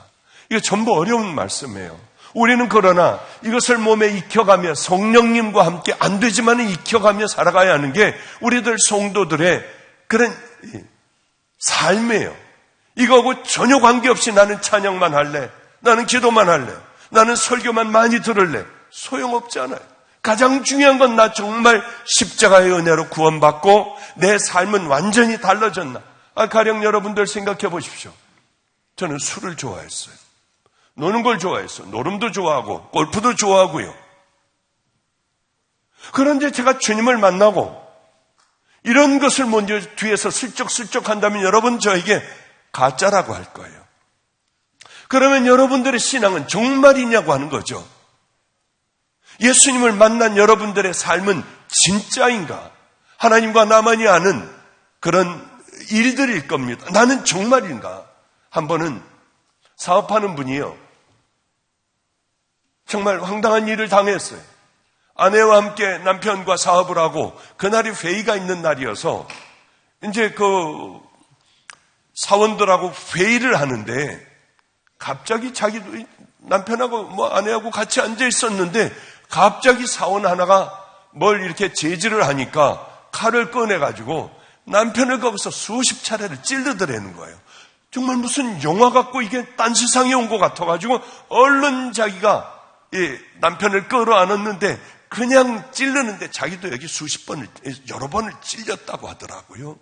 이게 전부 어려운 말씀이에요. 우리는 그러나 이것을 몸에 익혀가며 성령님과 함께 안 되지만 익혀가며 살아가야 하는 게 우리들 성도들의 그런 삶이에요. 이거하고 전혀 관계없이 나는 찬양만 할래, 나는 기도만 할래, 나는 설교만 많이 들을래, 소용없잖아요. 가장 중요한 건 나 정말 십자가의 은혜로 구원받고 내 삶은 완전히 달라졌나. 가령 여러분들 생각해 보십시오. 저는 술을 좋아했어요. 노는 걸 좋아했어요. 노름도 좋아하고 골프도 좋아하고요. 그런데 제가 주님을 만나고 이런 것을 먼저 뒤에서 슬쩍슬쩍 한다면 여러분 저에게 가짜라고 할 거예요. 그러면 여러분들의 신앙은 정말이냐고 하는 거죠. 예수님을 만난 여러분들의 삶은 진짜인가? 하나님과 나만이 아는 그런 일들일 겁니다. 나는 정말인가? 한 번은 사업하는 분이요. 정말 황당한 일을 당했어요. 아내와 함께 남편과 사업을 하고 그날이 회의가 있는 날이어서 이제 그 사원들하고 회의를 하는데 갑자기 자기도 남편하고 아내하고 같이 앉아 있었는데 갑자기 사원 하나가 뭘 이렇게 제지를 하니까 칼을 꺼내가지고 남편을 거기서 수십 차례를 찔르더라는 거예요. 정말 무슨 영화 같고 이게 딴 세상에 온 것 같아가지고 얼른 자기가 남편을 끌어안았는데 그냥 찔르는데 자기도 여기 여러 번을 찔렸다고 하더라고요.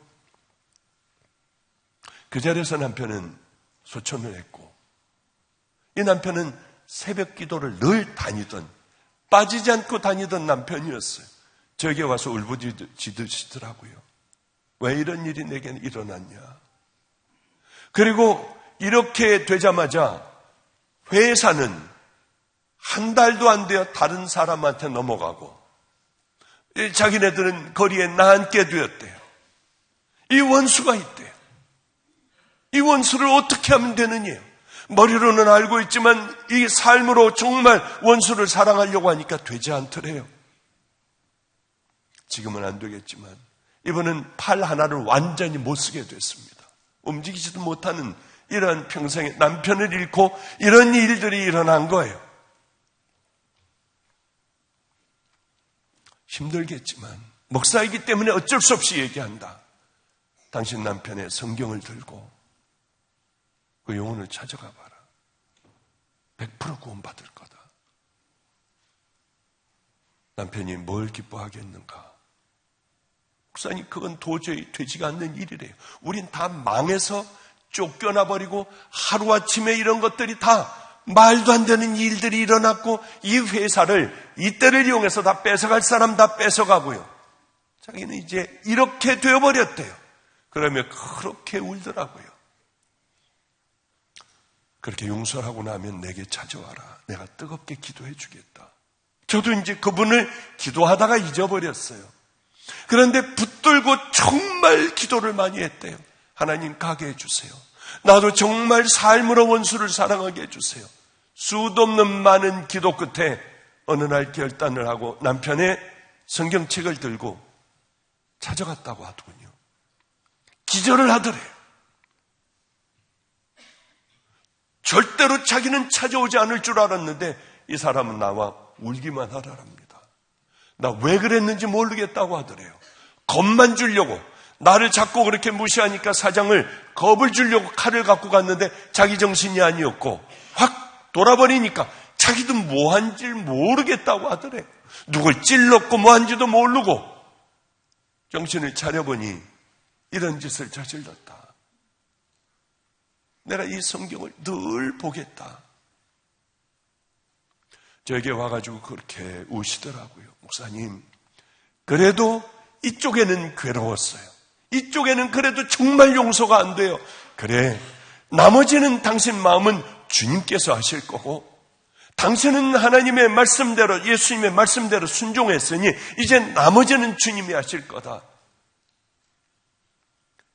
그 자리에서 남편은 소천을 했고 이 남편은 새벽 기도를 늘 다니던 빠지지 않고 다니던 남편이었어요. 저에게 와서 울부짖으시더라고요. 왜 이런 일이 내게 일어났냐. 그리고 이렇게 되자마자 회사는 한 달도 안 되어 다른 사람한테 넘어가고 자기네들은 거리에 나앉게 되었대요. 이 원수가 있대요. 이 원수를 어떻게 하면 되느냐요. 머리로는 알고 있지만 이 삶으로 정말 원수를 사랑하려고 하니까 되지 않더래요. 지금은 안 되겠지만 이번은 팔 하나를 완전히 못 쓰게 됐습니다. 움직이지도 못하는 이런 평생에 남편을 잃고 이런 일들이 일어난 거예요. 힘들겠지만 목사이기 때문에 어쩔 수 없이 얘기한다. 당신 남편의 성경을 들고 그 영혼을 찾아가 봐라. 100% 구원받을 거다. 남편이 뭘 기뻐하겠는가? 목사님 그건 도저히 되지가 않는 일이래요. 우린 다 망해서 쫓겨나버리고 하루아침에 이런 것들이 다 말도 안 되는 일들이 일어났고 이 회사를 이때를 이용해서 다 뺏어갈 사람 다 뺏어가고요. 자기는 이제 이렇게 되어버렸대요. 그러면 그렇게 울더라고요. 그렇게 용서하고 나면 내게 찾아와라. 내가 뜨겁게 기도해 주겠다. 저도 이제 그분을 기도하다가 잊어버렸어요. 그런데 붙들고 정말 기도를 많이 했대요. 하나님 가게 해주세요. 나도 정말 삶으로 원수를 사랑하게 해주세요. 수도 없는 많은 기도 끝에 어느 날 결단을 하고 남편의 성경책을 들고 찾아갔다고 하더군요. 기절을 하더래요. 절대로 자기는 찾아오지 않을 줄 알았는데 이 사람은 나와 울기만 하라랍니다. 나 왜 그랬는지 모르겠다고 하더래요. 겁만 주려고, 나를 자꾸 그렇게 무시하니까 사장을 겁을 주려고 칼을 갖고 갔는데 자기 정신이 아니었고 확 돌아버리니까 자기도 뭐 한지 모르겠다고 하더래요. 누굴 찔렀고 뭐 한지도 모르고 정신을 차려보니 이런 짓을 저질렀다. 내가 이 성경을 늘 보겠다. 저에게 와가지고 그렇게 우시더라고요. 목사님, 그래도 이쪽에는 괴로웠어요. 이쪽에는 그래도 정말 용서가 안 돼요. 그래, 나머지는 당신 마음은 주님께서 하실 거고 당신은 하나님의 말씀대로, 예수님의 말씀대로 순종했으니 이제 나머지는 주님이 하실 거다.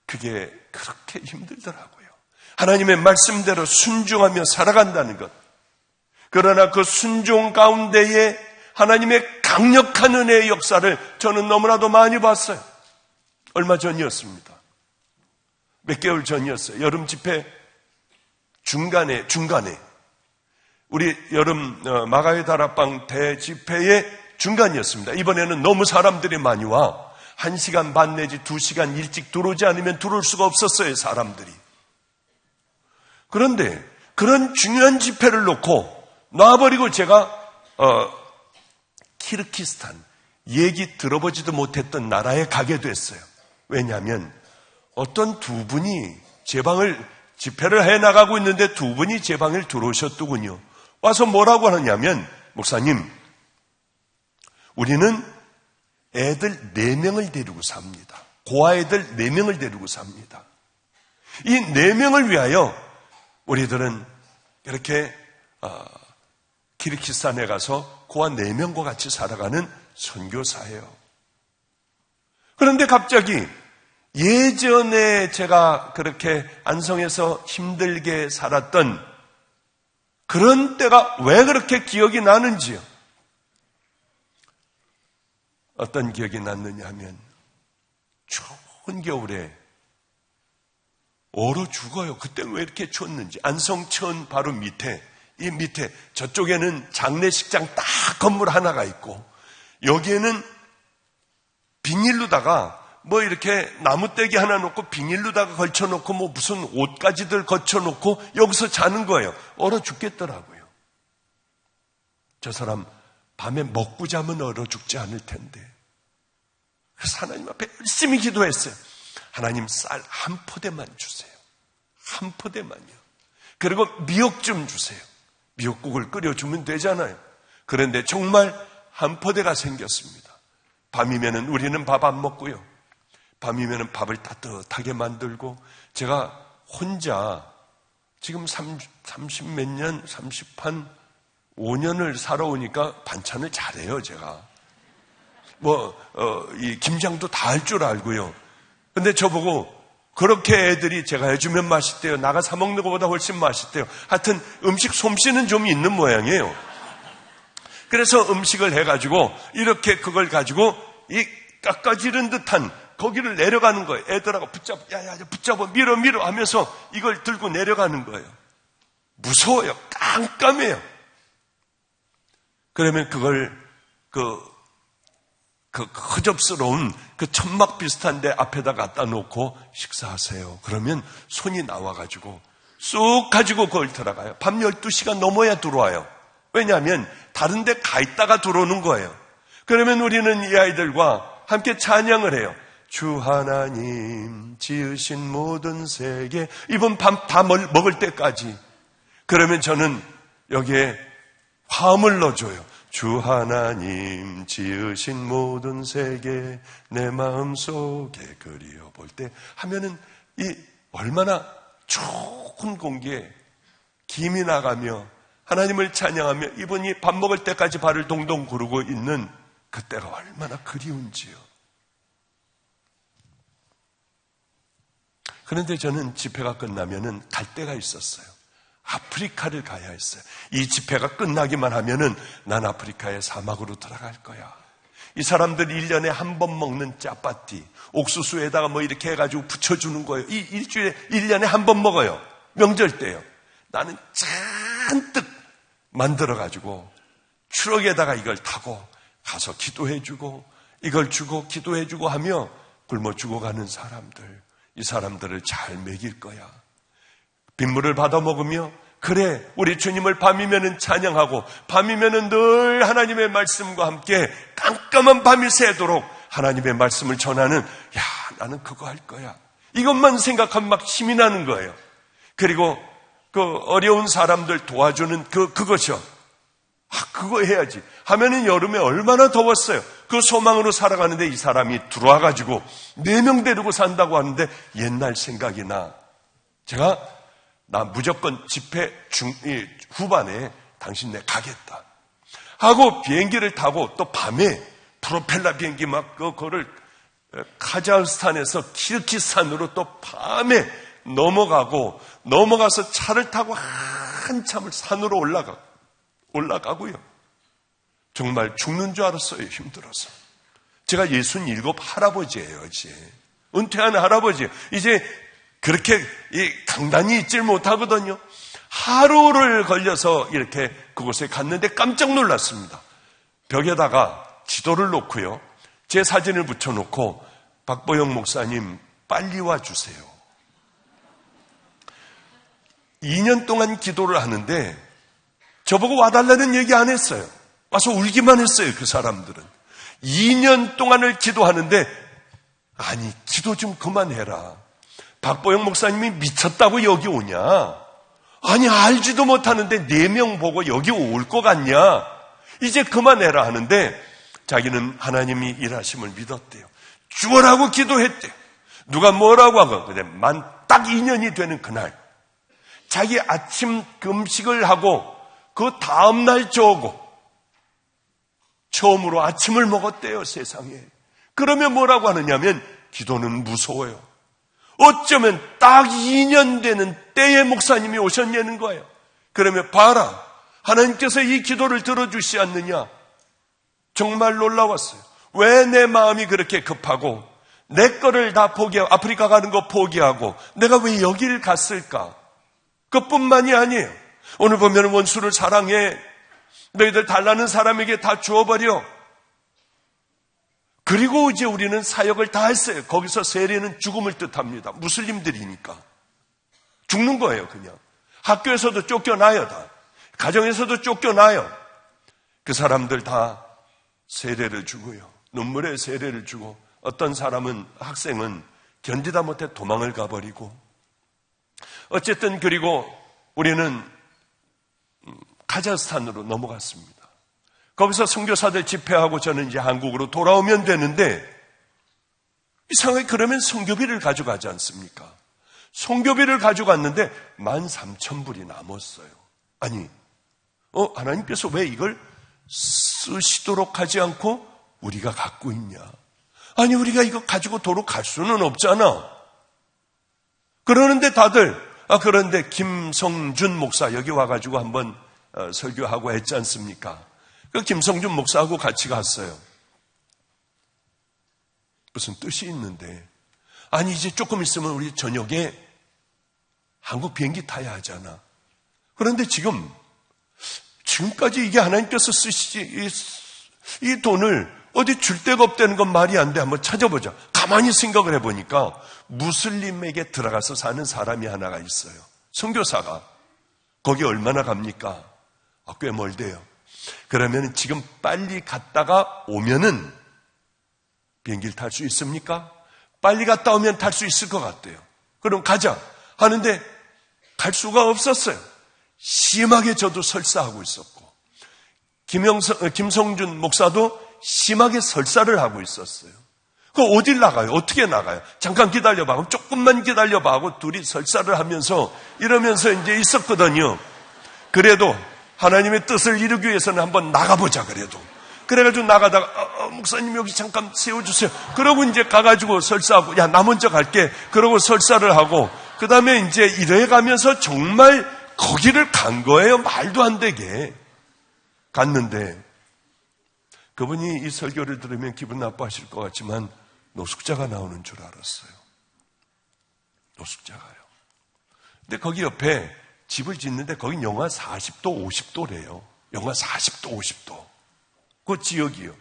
그게 그렇게 힘들더라고요. 하나님의 말씀대로 순종하며 살아간다는 것. 그러나 그 순종 가운데에 하나님의 강력한 은혜의 역사를 저는 너무나도 많이 봤어요. 얼마 전이었습니다. 몇 개월 전이었어요. 여름 집회 중간에 우리 여름 마가의 다락방 대집회의 중간이었습니다. 이번에는 너무 사람들이 많이 와 1시간 반 내지 2시간 일찍 들어오지 않으면 들어올 수가 없었어요. 사람들이. 그런데 그런 중요한 집회를 놓고 놔버리고 제가 키르기스탄, 얘기 들어보지도 못했던 나라에 가게 됐어요. 왜냐하면 어떤 두 분이 제 방을 집회를 해나가고 있는데 두 분이 제 방을 들어오셨더군요. 와서 뭐라고 하느냐면, 목사님, 우리는 애들 4명을 데리고 삽니다. 고아애들 4명을 데리고 삽니다. 이 4명을 위하여 우리들은 이렇게 키르기스탄에 가서 고아 4명과 같이 살아가는 선교사예요. 그런데 갑자기 예전에 제가 그렇게 안성에서 힘들게 살았던 그런 때가 왜 그렇게 기억이 나는지요. 어떤 기억이 났느냐 하면 추운 겨울에 얼어 죽어요. 그때는 왜 이렇게 추웠는지. 안성천 바로 밑에, 이 밑에 저쪽에는 장례식장 딱 건물 하나가 있고 여기에는 비닐로다가 뭐 이렇게 나무떼기 하나 놓고 비닐로다가 걸쳐놓고 뭐 무슨 옷가지들 걸쳐놓고 여기서 자는 거예요. 얼어 죽겠더라고요. 저 사람 밤에 먹고 자면 얼어 죽지 않을 텐데. 그래서 하나님 앞에 열심히 기도했어요. 하나님 쌀 한 포대만 주세요. 한 포대만요. 그리고 미역 좀 주세요. 미역국을 끓여주면 되잖아요. 그런데 정말 한 포대가 생겼습니다. 밤이면은 우리는 밥 안 먹고요. 밤이면은 밥을 따뜻하게 만들고 제가 혼자 지금 30몇 년, 5년을 살아오니까 반찬을 잘해요, 제가. 이 김장도 다 할 줄 알고요. 근데 저보고 그렇게 애들이 제가 해주면 맛있대요. 나가 사 먹는 것보다 훨씬 맛있대요. 하여튼 음식 솜씨는 좀 있는 모양이에요. 그래서 음식을 해가지고 이렇게 그걸 가지고 이 깎아지른 듯한 거기를 내려가는 거예요. 애들하고 붙잡아 밀어 하면서 이걸 들고 내려가는 거예요. 무서워요. 깜깜해요. 그러면 그걸 그 허접스러운 그 천막 비슷한 데 앞에다 갖다 놓고 식사하세요. 그러면 손이 나와가지고 쑥 가지고 그걸 들어가요. 밤 12시가 넘어야 들어와요. 왜냐하면 다른 데 가 있다가 들어오는 거예요. 그러면 우리는 이 아이들과 함께 찬양을 해요. 주 하나님 지으신 모든 세계, 이번 밤 다 먹을 때까지. 그러면 저는 여기에 화음을 넣어줘요. 주 하나님 지으신 모든 세계 내 마음속에 그리워볼 때 하면은 이 얼마나 좋은 공기에 김이 나가며 하나님을 찬양하며 이분이 밥 먹을 때까지 발을 동동 구르고 있는 그때가 얼마나 그리운지요. 그런데 저는 집회가 끝나면은 갈 데가 있었어요. 아프리카를 가야 했어요. 이 집회가 끝나기만 하면은 난 아프리카의 사막으로 들어갈 거야. 이 사람들 1년에 한 번 먹는 짜파티, 옥수수에다가 뭐 이렇게 해가지고 붙여주는 거예요. 이 일주일에 1년에 한 번 먹어요. 명절 때요. 나는 잔뜩 만들어가지고 추럭에다가 이걸 타고 가서 기도해주고 이걸 주고 기도해주고 하며 굶어 죽어가는 사람들, 이 사람들을 잘 먹일 거야. 빗물을 받아 먹으며 그래 우리 주님을 밤이면은 찬양하고 밤이면은 늘 하나님의 말씀과 함께 깜깜한 밤이 새도록 하나님의 말씀을 전하는 야 나는 그거 할 거야. 이것만 생각하면 막 힘이 나는 거예요. 그리고 그 어려운 사람들 도와주는 그것이요. 그거 해야지 하면은 여름에 얼마나 더웠어요. 그 소망으로 살아가는데 이 사람이 들어와가지고 4명 데리고 산다고 하는데 옛날 생각이 나. 제가 나 무조건 집회 후반에 당신네 가겠다 하고 비행기를 타고 또 밤에 프로펠러 비행기 막 그거를 카자흐스탄에서 키르기스탄으로 또 밤에 넘어가서 차를 타고 한참을 산으로 올라가고요. 정말 죽는 줄 알았어요. 힘들어서. 제가 67 할아버지예요. 이제 은퇴한 할아버지예요. 이제 그렇게 강단이 있질 못하거든요. 하루를 걸려서 이렇게 그곳에 갔는데 깜짝 놀랐습니다. 벽에다가 지도를 놓고요. 제 사진을 붙여놓고 박보영 목사님 빨리 와주세요. 2년 동안 기도를 하는데 저보고 와달라는 얘기 안 했어요. 와서 울기만 했어요. 그 사람들은. 2년 동안을 기도하는데 아니 기도 좀 그만해라. 박보영 목사님이 미쳤다고 여기 오냐? 아니 알지도 못하는데 4명 보고 여기 올 것 같냐? 이제 그만해라 하는데 자기는 하나님이 일하심을 믿었대요. 죽어라고 기도했대요. 누가 뭐라고 하고 근데 만 딱 2년이 되는 그날 자기 아침 금식을 하고 그 다음날 저고 처음으로 아침을 먹었대요. 세상에. 그러면 뭐라고 하느냐면 기도는 무서워요. 어쩌면 딱 2년 되는 때에 목사님이 오셨냐는 거예요. 그러면 봐라. 하나님께서 이 기도를 들어주시 않느냐. 정말 놀라웠어요. 왜 내 마음이 그렇게 급하고 내 거를 다 포기하고 아프리카 가는 거 포기하고 내가 왜 여길 갔을까. 그뿐만이 아니에요. 오늘 보면 원수를 사랑해. 너희들 달라는 사람에게 다 주어버려. 그리고 이제 우리는 사역을 다 했어요. 거기서 세례는 죽음을 뜻합니다. 무슬림들이니까. 죽는 거예요, 그냥. 학교에서도 쫓겨나요, 다. 가정에서도 쫓겨나요. 그 사람들 다 세례를 주고요. 눈물에 세례를 주고 어떤 사람은, 학생은 견디다 못해 도망을 가버리고 어쨌든 그리고 우리는 카자흐스탄으로 넘어갔습니다. 거기서 선교사들 집회하고 저는 이제 한국으로 돌아오면 되는데 이상하게 그러면 선교비를 가져가지 않습니까? 선교비를 가져갔는데 13,000불이 남았어요. 아니, 하나님께서 왜 이걸 쓰시도록 하지 않고 우리가 갖고 있냐? 아니, 우리가 이거 가지고 도로 갈 수는 없잖아. 그러는데 다들, 그런데 김성준 목사 여기 와가지고 한번 설교하고 했지 않습니까? 그 김성준 목사하고 같이 갔어요. 무슨 뜻이 있는데. 아니, 이제 조금 있으면 우리 저녁에 한국 비행기 타야 하잖아. 그런데 지금까지 이게 하나님께서 쓰시지, 이 돈을 어디 줄 데가 없다는 건 말이 안 돼. 한번 찾아보자. 가만히 생각을 해보니까 무슬림에게 들어가서 사는 사람이 하나가 있어요. 선교사가. 거기 얼마나 갑니까? 꽤 멀대요. 그러면 지금 빨리 갔다가 오면은 비행기를 탈 수 있습니까? 빨리 갔다 오면 탈 수 있을 것 같대요. 그럼 가자 하는데 갈 수가 없었어요. 심하게 저도 설사하고 있었고 김성준 목사도 심하게 설사를 하고 있었어요. 그 어딜 나가요? 어떻게 나가요? 잠깐 기다려봐. 그럼 조금만 기다려봐 하고 둘이 설사를 하면서 이러면서 이제 있었거든요. 그래도 하나님의 뜻을 이루기 위해서는 한번 나가보자 그래도. 그래가지고 나가다가 목사님 여기 잠깐 세워주세요. 그러고 이제 가가지고 설사하고 야 나 먼저 갈게. 그러고 설사를 하고 그 다음에 이제 이래 가면서 정말 거기를 간 거예요. 말도 안 되게 갔는데 그분이 이 설교를 들으면 기분 나빠하실 것 같지만 노숙자가 나오는 줄 알았어요. 노숙자가요. 근데 거기 옆에 집을 짓는데 거긴 영하 40도, 50도래요. 영하 40도, 50도. 그 지역이요.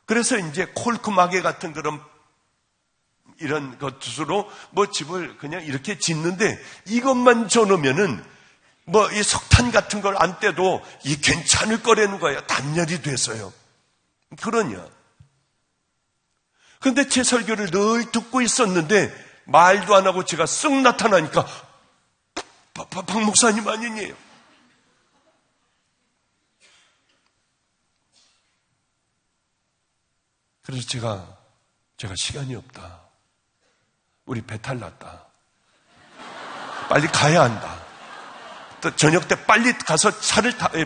그래서 이제 콜크마개 같은 그런 이런 것으로 뭐 집을 그냥 이렇게 짓는데 이것만 줘놓으면은 뭐 이 석탄 같은 걸 안 떼도 이 괜찮을 거라는 거예요. 단열이 돼서요. 그러냐. 근데 제 설교를 늘 듣고 있었는데 말도 안 하고 제가 쓱 나타나니까 박 목사님 아니에요. 그래서 제가 시간이 없다. 우리 배탈 났다. 빨리 가야 한다. 또 저녁 때 빨리 가서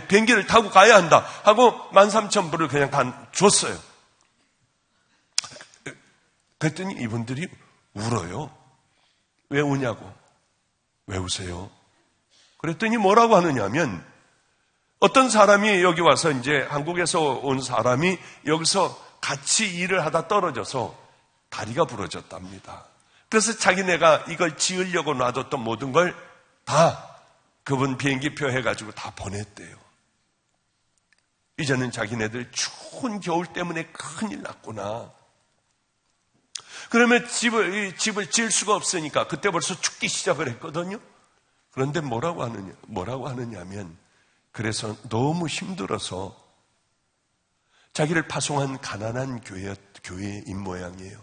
비행기를 타고 가야 한다. 하고 13,000불을 그냥 다 줬어요. 그랬더니 이분들이 울어요. 왜 우냐고. 왜 우세요? 그랬더니 뭐라고 하느냐면 어떤 사람이 여기 와서 이제 한국에서 온 사람이 여기서 같이 일을 하다 떨어져서 다리가 부러졌답니다. 그래서 자기네가 이걸 지으려고 놔뒀던 모든 걸 다 그분 비행기표 해가지고 다 보냈대요. 이제는 자기네들 추운 겨울 때문에 큰일 났구나. 그러면 집을 지을 수가 없으니까 그때 벌써 춥기 시작을 했거든요. 그런데 뭐라고 하느냐면 그래서 너무 힘들어서 자기를 파송한 가난한 교회인 모양이에요.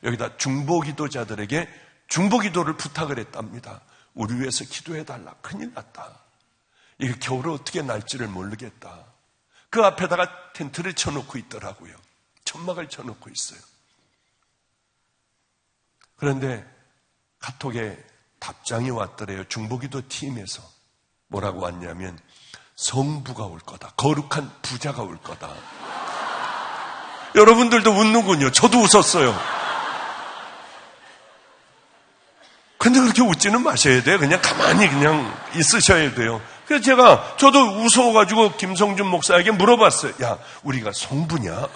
여기다 중보기도자들에게 중보기도를 부탁을 했답니다. 우리 위해서 기도해달라. 큰일 났다. 이게 겨울에 어떻게 날지를 모르겠다. 그 앞에다가 텐트를 쳐놓고 있더라고요. 천막을 쳐놓고 있어요. 그런데 카톡에 답장이 왔더래요. 중보기도 팀에서. 뭐라고 왔냐면 성부가 올 거다. 거룩한 부자가 올 거다. 여러분들도 웃는군요. 저도 웃었어요. 근데 그렇게 웃지는 마셔야 돼요. 그냥 가만히 그냥 있으셔야 돼요. 그래서 저도 무서워가지고 김성준 목사에게 물어봤어요. 야, 우리가 성부냐?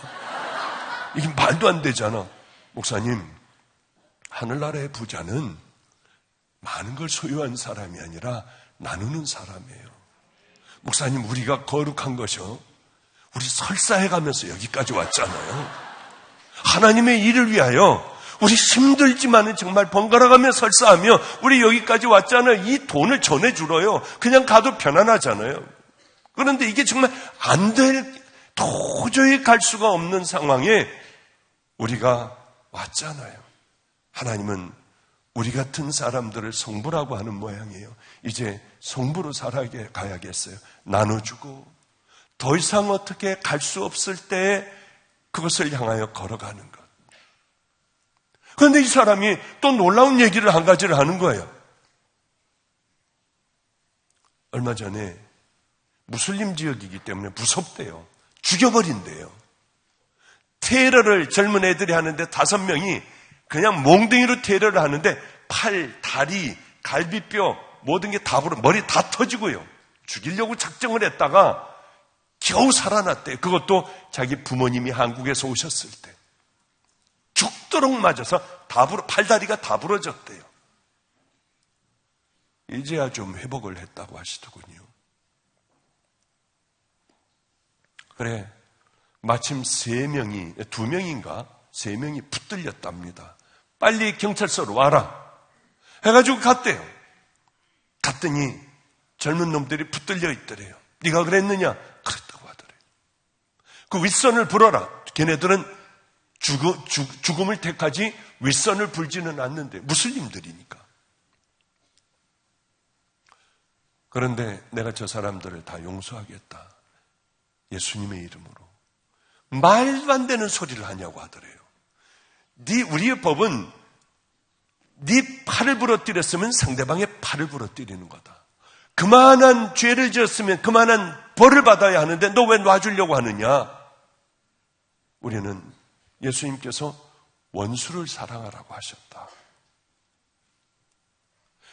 이게 말도 안 되잖아. 목사님, 하늘나라의 부자는 많은 걸 소유한 사람이 아니라 나누는 사람이에요. 목사님, 우리가 거룩한 것이요. 우리 설사해가면서 여기까지 왔잖아요. 하나님의 일을 위하여 우리 힘들지만은 정말 번갈아가며 설사하며 우리 여기까지 왔잖아요. 이 돈을 전해주러요. 그냥 가도 편안하잖아요. 그런데 이게 정말 안 될, 도저히 갈 수가 없는 상황에 우리가 왔잖아요. 하나님은 우리 같은 사람들을 성부라고 하는 모양이에요. 이제 성부로 살아가야겠어요. 나눠주고 더 이상 어떻게 갈 수 없을 때 그것을 향하여 걸어가는 것. 그런데 이 사람이 또 놀라운 얘기를 한 가지를 하는 거예요. 얼마 전에 무슬림 지역이기 때문에 무섭대요. 죽여버린대요. 테러를 젊은 애들이 하는데 5명이 그냥 몽둥이로 테러를 하는데 팔, 다리, 갈비뼈 모든 게 다 머리 다 터지고요. 죽이려고 작정을 했다가 겨우 살아났대요. 그것도 자기 부모님이 한국에서 오셨을 때. 죽도록 맞아서 팔다리가 다 부러졌대요. 이제야 좀 회복을 했다고 하시더군요. 그래, 마침 2명이 붙들렸답니다. 빨리 경찰서로 와라. 해가지고 갔대요. 갔더니 젊은 놈들이 붙들려 있더래요. 네가 그랬느냐? 그랬다고 하더래요. 그 윗선을 불어라. 걔네들은 죽음을 택하지 윗선을 불지는 않는데 무슬림들이니까. 그런데 내가 저 사람들을 다 용서하겠다. 예수님의 이름으로. 말도 안 되는 소리를 하냐고 하더래요. 우리의 법은 네 팔을 부러뜨렸으면 상대방의 팔을 부러뜨리는 거다. 그만한 죄를 지었으면 그만한 벌을 받아야 하는데 너 왜 놔주려고 하느냐? 우리는 예수님께서 원수를 사랑하라고 하셨다.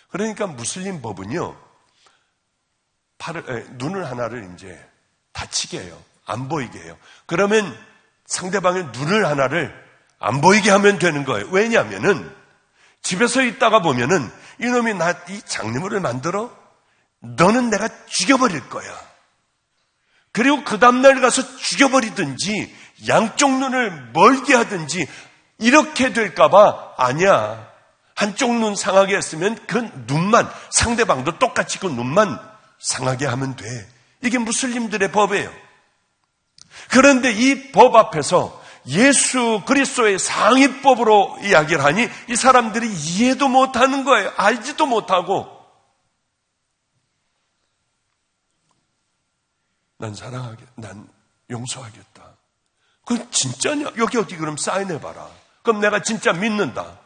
그러니까 무슬림 법은요, 눈을 하나를 이제 다치게 해요. 안 보이게 해요. 그러면 상대방의 눈을 하나를 안 보이게 하면 되는 거예요. 왜냐하면은 집에서 있다가 보면은 이놈이 이 장례물을 만들어? 너는 내가 죽여버릴 거야. 그리고 그 다음날 가서 죽여버리든지 양쪽 눈을 멀게 하든지 이렇게 될까봐 아니야. 한쪽 눈 상하게 했으면 그 눈만, 상대방도 똑같이 그 눈만 상하게 하면 돼. 이게 무슬림들의 법이에요. 그런데 이 법 앞에서 예수 그리스도의 상위법으로 이야기를 하니 이 사람들이 이해도 못하는 거예요. 알지도 못하고. 난 사랑하겠다. 난 용서하겠다. 그건 진짜냐? 여기 그럼 사인해봐라. 그럼 내가 진짜 믿는다.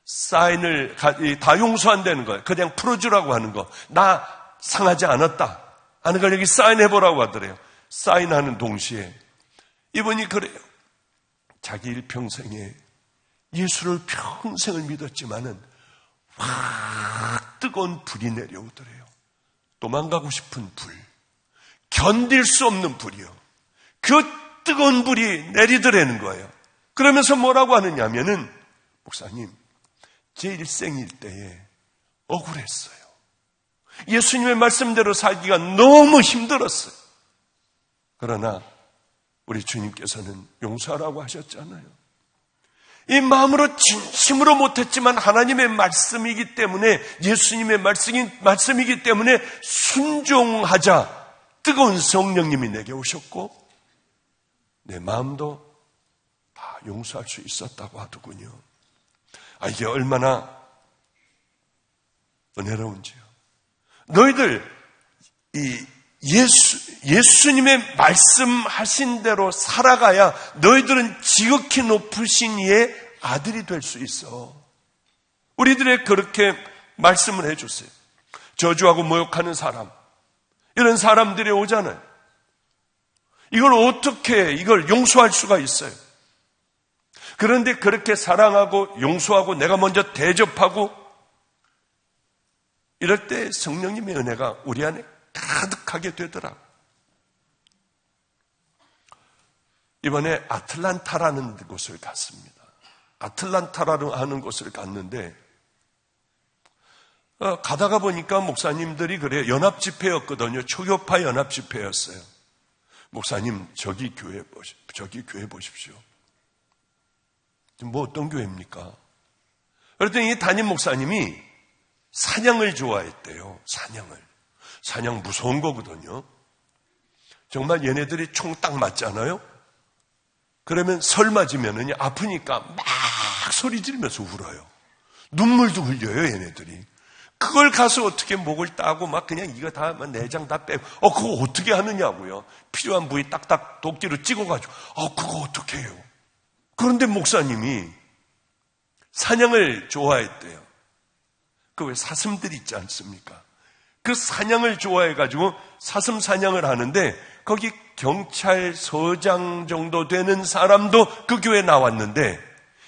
사인을 다 용서한다는 거예요. 그냥 풀어주라고 하는 거. 나 상하지 않았다 하는 걸 여기 사인해보라고 하더래요. 사인하는 동시에 이분이 그래요. 자기 일평생에 예수를 평생을 믿었지만은 확 뜨거운 불이 내려오더래요. 도망가고 싶은 불, 견딜 수 없는 불이요. 그 뜨거운 불이 내리더라는 거예요. 그러면서 뭐라고 하느냐면은, 목사님, 제 일생일 때에 억울했어요. 예수님의 말씀대로 살기가 너무 힘들었어요. 그러나 우리 주님께서는 용서하라고 하셨잖아요. 이 마음으로 진심으로 못했지만 하나님의 말씀이기 때문에, 예수님의 말씀이기 때문에 순종하자 뜨거운 성령님이 내게 오셨고 내 마음도 다 용서할 수 있었다고 하더군요. 이게 얼마나 은혜로운지요. 너희들 예수님의 말씀하신 대로 살아가야 너희들은 지극히 높으신 이의 아들이 될 수 있어. 우리들의 그렇게 말씀을 해줬어요. 저주하고 모욕하는 사람, 이런 사람들이 오잖아요. 이걸 어떻게 이걸 용서할 수가 있어요? 그런데 그렇게 사랑하고 용서하고 내가 먼저 대접하고 이럴 때 성령님의 은혜가 우리 안에 가득하게 되더라. 이번에 아틀란타라는 곳을 갔습니다. 아틀란타라는 곳을 갔는데 가다가 보니까 목사님들이 그래요. 연합집회였거든요. 초교파 연합집회였어요. 목사님, 저기 교회 보십시오. 뭐 어떤 교회입니까? 그랬더니 담임 목사님이 사냥을 좋아했대요. 사냥 무서운 거거든요. 정말 얘네들이 총 딱 맞잖아요. 그러면 설 맞으면은 아프니까 막 소리 지르면서 울어요. 눈물도 흘려요, 얘네들이. 그걸 가서 어떻게 목을 따고 막 그냥 이거 다 내장 다 빼고 그거 어떻게 하느냐고요. 필요한 부위 딱딱 도끼로 찍어가지고 그거 어떻게 해요. 그런데 목사님이 사냥을 좋아했대요. 그 왜 사슴들이 있지 않습니까? 그 사냥을 좋아해가지고 사슴 사냥을 하는데 거기 경찰서장 정도 되는 사람도 그 교회에 나왔는데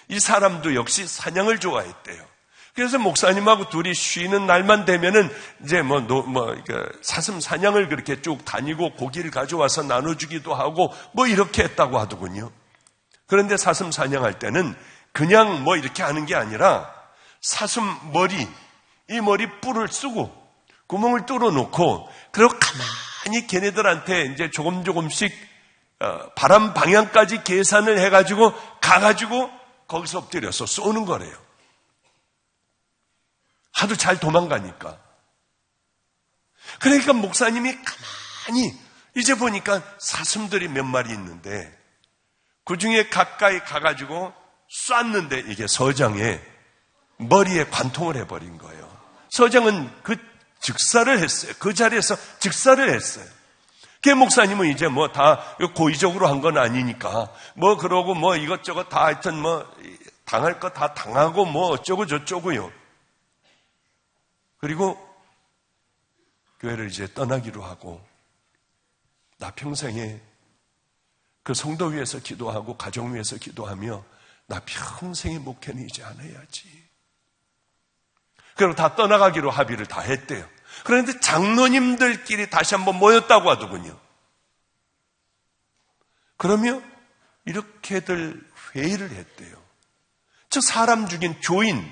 이 사람도 역시 사냥을 좋아했대요. 그래서 목사님하고 둘이 쉬는 날만 되면은 이제 사슴 사냥을 그렇게 쭉 다니고 고기를 가져와서 나눠주기도 하고 이렇게 했다고 하더군요. 그런데 사슴 사냥할 때는 그냥 이렇게 하는 게 아니라 사슴 이 머리 뿔을 쓰고 구멍을 뚫어 놓고 그리고 가만히 걔네들한테 이제 조금씩 바람 방향까지 계산을 해가지고 가가지고 거기서 엎드려서 쏘는 거래요. 하도 잘 도망가니까. 그러니까 목사님이 가만히 이제 보니까 사슴들이 몇 마리 있는데 그 중에 가까이 가가지고 쐈는데 이게 서장의 머리에 관통을 해버린 거예요. 서장은 그 즉사를 했어요. 그 자리에서 즉사를 했어요. 그 목사님은 이제 다 고의적으로 한 건 아니니까 그러고 이것저것 다 하여튼 당할 거 다 당하고 어쩌고 저쩌고요. 그리고 교회를 이제 떠나기로 하고 나 평생에 그 성도 위해서 기도하고 가정 위해서 기도하며 나 평생의 목회는 이제 안 해야지. 그리고 다 떠나가기로 합의를 다 했대요. 그런데 장로님들끼리 다시 한번 모였다고 하더군요. 그러며 이렇게들 회의를 했대요. 저 사람 죽인 교인,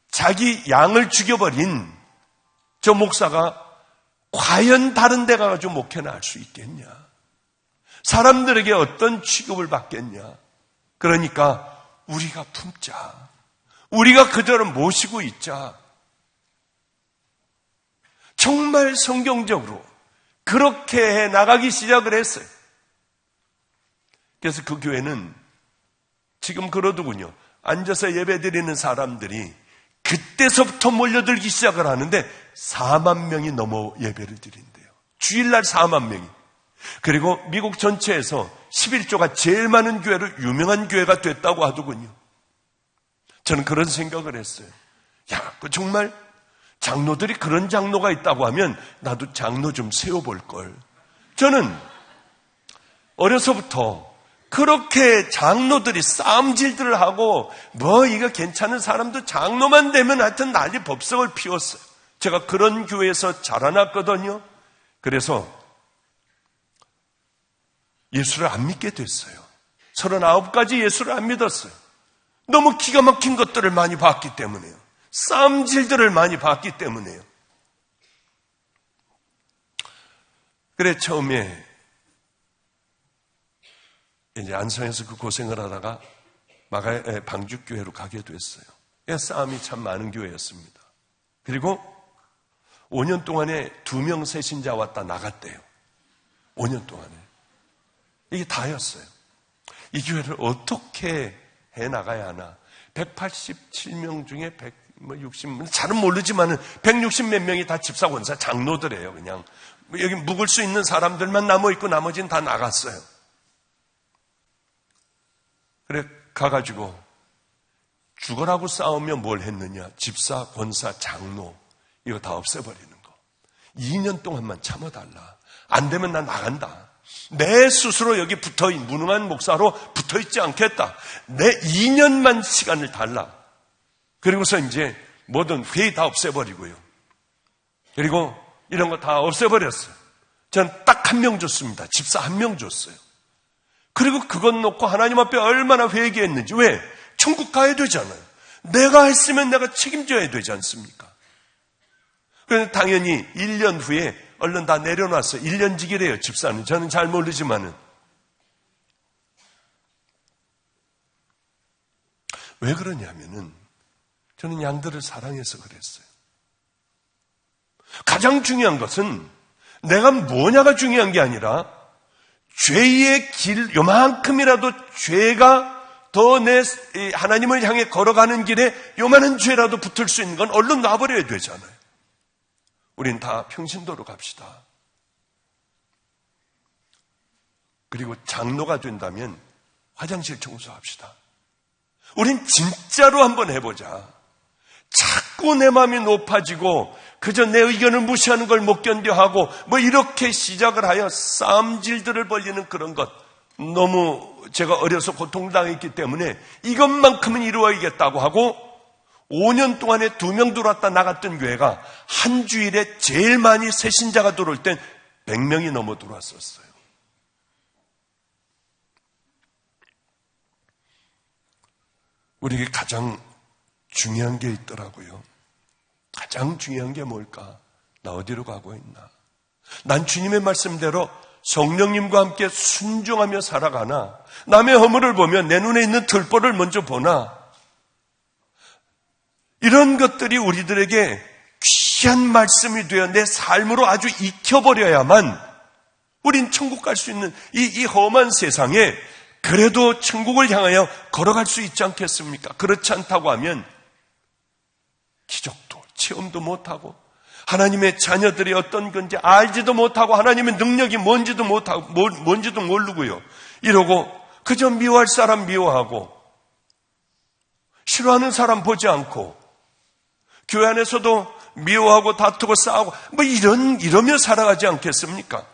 자기 양을 죽여버린 저 목사가 과연 다른 데 가가지고 목회나 할 수 있겠냐? 사람들에게 어떤 취급을 받겠냐? 그러니까 우리가 품자. 우리가 그들을 모시고 있자. 정말 성경적으로 그렇게 해 나가기 시작을 했어요. 그래서 그 교회는 지금 그러더군요. 앉아서 예배드리는 사람들이 그때서부터 몰려들기 시작을 하는데 4만 명이 넘어 예배를 드린대요. 주일날 4만 명이. 그리고 미국 전체에서 11조가 제일 많은 교회로 유명한 교회가 됐다고 하더군요. 저는 그런 생각을 했어요. 야, 그 정말 장로들이 그런 장로가 있다고 하면 나도 장로 좀 세워볼 걸. 저는 어려서부터 그렇게 장로들이 싸움질들을 하고 이거 괜찮은 사람도 장로만 되면 하여튼 난리 법석을 피웠어요. 제가 그런 교회에서 자라났거든요. 그래서 예수를 안 믿게 됐어요. 39가지 예수를 안 믿었어요. 너무 기가 막힌 것들을 많이 봤기 때문에요. 싸움질들을 많이 봤기 때문에요. 그래 처음에 이제 안성에서 그 고생을 하다가 방죽교회로 가게 됐어요. 싸움이 참 많은 교회였습니다. 그리고 5년 동안에 2명 새신자 왔다 나갔대요. 5년 동안에. 이게 다였어요. 이 교회를 어떻게 해나가야 하나. 187명 중에 160명, 잘은 모르지만은 160 몇 명이 다 집사, 권사, 장로들이에요. 그냥 여기 묵을 수 있는 사람들만 남아있고 나머지는 다 나갔어요. 그래 가가지고 죽어라고 싸우면 뭘 했느냐. 집사, 권사, 장로 이거 다 없애버리는 거. 2년 동안만 참아달라. 안 되면 나 나간다. 내 스스로 여기 무능한 목사로 붙어있지 않겠다. 내 2년만 시간을 달라. 그리고서 이제 모든 회의 다 없애버리고요. 그리고 이런 거 다 없애버렸어요. 전 딱 1명 줬습니다. 집사 1명 줬어요. 그리고 그것 놓고 하나님 앞에 얼마나 회개했는지. 왜? 천국 가야 되잖아요. 내가 했으면 내가 책임져야 되지 않습니까? 그래서 당연히 1년 후에 얼른 다 내려놨어요. 1년직이래요, 집사는. 저는 잘 모르지만은. 왜 그러냐면은 저는 양들을 사랑해서 그랬어요. 가장 중요한 것은 내가 뭐냐가 중요한 게 아니라 죄의 길, 요만큼이라도 죄가 더 내 하나님을 향해 걸어가는 길에 요만한 죄라도 붙을 수 있는 건 얼른 놔버려야 되잖아요. 우린 다 평신도로 갑시다. 그리고 장로가 된다면 화장실 청소합시다. 우린 진짜로 한번 해보자. 자꾸 내 마음이 높아지고 그저 내 의견을 무시하는 걸 못 견뎌하고 이렇게 시작을 하여 싸움질들을 벌이는 그런 것. 너무 제가 어려서 고통당했기 때문에 이것만큼은 이루어야겠다고 하고 5년 동안에 2명 들어왔다 나갔던 교회가 한 주일에 제일 많이 새신자가 들어올 땐 100명이 넘어 들어왔었어요. 우리에게 가장 중요한 게 있더라고요. 가장 중요한 게 뭘까? 나 어디로 가고 있나? 난 주님의 말씀대로 성령님과 함께 순종하며 살아가나? 남의 허물을 보면 내 눈에 있는 들보를 먼저 보나? 이런 것들이 우리들에게 귀한 말씀이 되어 내 삶으로 아주 익혀버려야만 우린 천국 갈 수 있는 이 험한 세상에 그래도 천국을 향하여 걸어갈 수 있지 않겠습니까? 그렇지 않다고 하면 기적도 체험도 못하고 하나님의 자녀들이 어떤 건지 알지도 못하고 하나님의 능력이 뭔지도 못하고 뭔지도 모르고요. 이러고 그저 미워할 사람 미워하고 싫어하는 사람 보지 않고 교회 안에서도 미워하고 다투고 싸우고 뭐 이러며 살아가지 않겠습니까?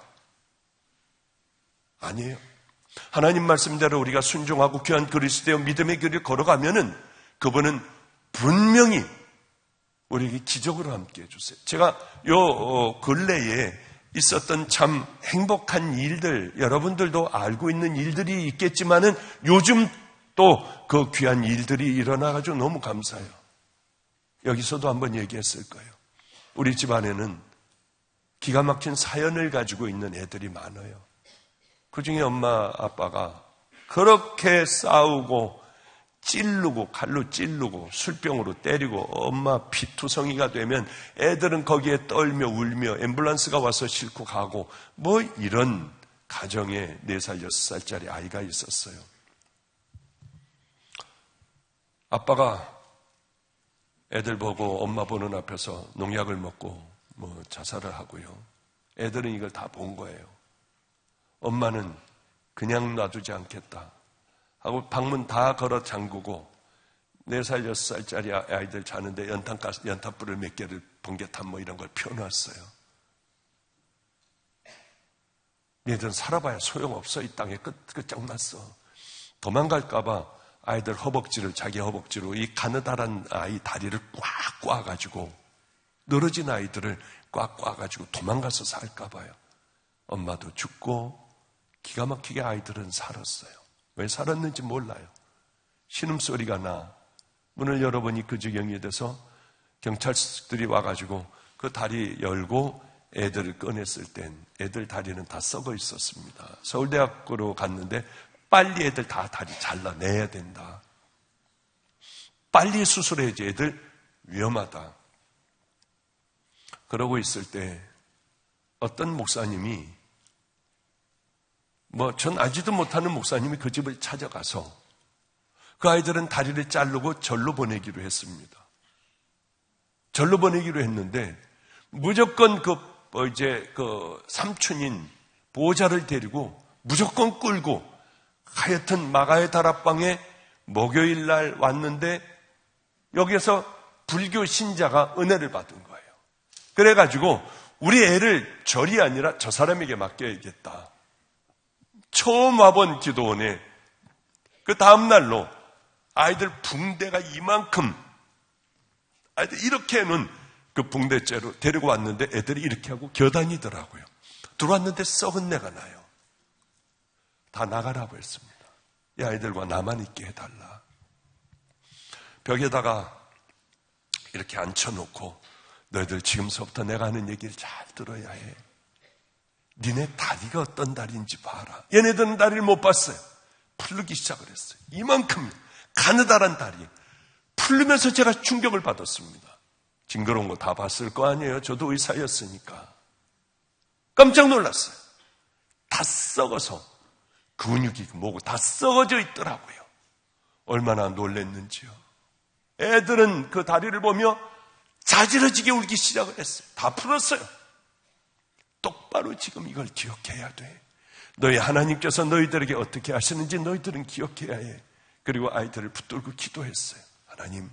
아니에요. 하나님 말씀대로 우리가 순종하고 귀한 그리스도의 믿음의 길을 걸어가면은 그분은 분명히 우리에게 기적으로 함께 해주세요. 제가 근래에 있었던 참 행복한 일들, 여러분들도 알고 있는 일들이 있겠지만은 요즘 또 그 귀한 일들이 일어나가지고 너무 감사해요. 여기서도 한번 얘기했을 거예요. 우리 집안에는 기가 막힌 사연을 가지고 있는 애들이 많아요. 그 중에 엄마, 아빠가 그렇게 싸우고 찌르고 칼로 찌르고 술병으로 때리고 엄마 피투성이가 되면 애들은 거기에 떨며 울며 앰뷸런스가 와서 싣고 가고 뭐 이런 가정에 4살, 6살짜리 아이가 있었어요. 아빠가 애들 보고 엄마 보는 앞에서 농약을 먹고 뭐 자살을 하고요. 애들은 이걸 다 본 거예요. 엄마는 그냥 놔두지 않겠다 하고 방문 다 걸어 잠그고 4살, 6살짜리 아이들 자는데 연탄불을 몇 개를 번개탄 뭐 이런 걸 펴놨어요. 얘들은 살아봐야 소용없어. 이 땅에 끝장났어. 도망갈까봐 아이들 허벅지를 자기 허벅지로 이 가느다란 아이 다리를 꽉 꽈가지고 늘어진 아이들을 꽉 꽈가지고 도망가서 살까봐요. 엄마도 죽고 기가 막히게 아이들은 살았어요. 왜 살았는지 몰라요. 신음소리가 나 문을 열어보니 그 지경이 돼서 경찰들이 와가지고 그 다리 열고 애들을 꺼냈을 땐 애들 다리는 다 썩어 있었습니다. 서울대학교로 갔는데 빨리 애들 다 다리 잘라내야 된다. 빨리 수술해야지 애들 위험하다. 그러고 있을 때 어떤 목사님이 전 알지도 못하는 목사님이 그 집을 찾아가서 그 아이들은 다리를 자르고 절로 보내기로 했습니다. 절로 보내기로 했는데 무조건 그 삼촌인 보호자를 데리고 무조건 끌고 하여튼 마가의 다락방에 목요일 날 왔는데 여기에서 불교 신자가 은혜를 받은 거예요. 그래가지고 우리 애를 절이 아니라 저 사람에게 맡겨야겠다. 처음 와본 기도원에 그 다음날로 아이들 붕대가 이만큼 아이들 이렇게 해놓은 그 붕대째로 데리고 왔는데 애들이 이렇게 하고 겨다니더라고요. 들어왔는데 썩은 내가 나요. 다 나가라고 했습니다. 이 아이들과 나만 있게 해달라. 벽에다가 이렇게 앉혀놓고 너희들 지금서부터 내가 하는 얘기를 잘 들어야 해. 니네 다리가 어떤 다리인지 봐라. 얘네들은 다리를 못 봤어요. 풀르기 시작을 했어요. 이만큼 가느다란 다리. 풀르면서 제가 충격을 받았습니다. 징그러운 거 다 봤을 거 아니에요. 저도 의사였으니까. 깜짝 놀랐어요. 다 썩어서 근육이 뭐고 다 썩어져 있더라고요. 얼마나 놀랬는지요. 애들은 그 다리를 보며 자지러지게 울기 시작을 했어요. 다 풀었어요. 똑바로 지금 이걸 기억해야 돼. 너희 하나님께서 너희들에게 어떻게 하시는지 너희들은 기억해야 해. 그리고 아이들을 붙들고 기도했어요. 하나님,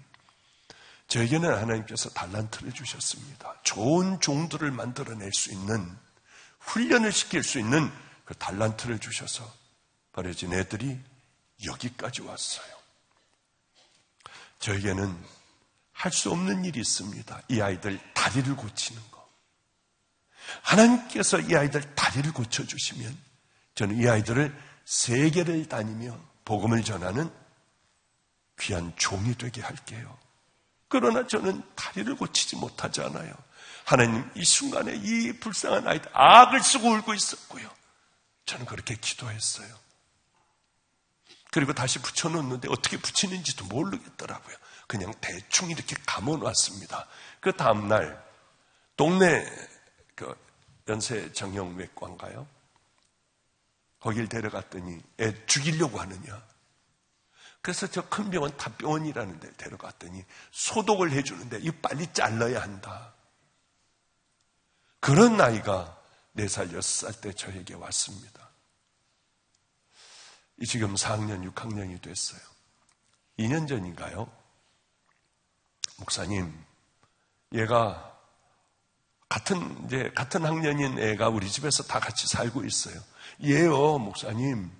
저에게는 하나님께서 달란트를 주셨습니다. 좋은 종들을 만들어낼 수 있는, 훈련을 시킬 수 있는 그 달란트를 주셔서 버려진 애들이 여기까지 왔어요. 저에게는 할 수 없는 일이 있습니다. 이 아이들 다리를 고치는 거. 하나님께서 이 아이들 다리를 고쳐주시면 저는 이 아이들을 세계를 다니며 복음을 전하는 귀한 종이 되게 할게요. 그러나 저는 다리를 고치지 못하잖아요. 하나님, 이 순간에 이 불쌍한 아이들 악을 쓰고 울고 있었고요. 저는 그렇게 기도했어요. 그리고 다시 붙여놓는데 어떻게 붙이는지도 모르겠더라고요. 그냥 대충 이렇게 감아놨습니다. 그 다음날 동네 연세 정형외과인가요? 거길 데려갔더니 애 죽이려고 하느냐. 그래서 저 큰 병원 탑병원이라는 데 데려갔더니 소독을 해주는데 이거 빨리 잘라야 한다. 그런 아이가 4살, 6살 때 저에게 왔습니다. 지금 4학년, 6학년이 됐어요. 2년 전인가요? 목사님, 얘가 같은 학년인 애가 우리 집에서 다 같이 살고 있어요. 얘요, 목사님,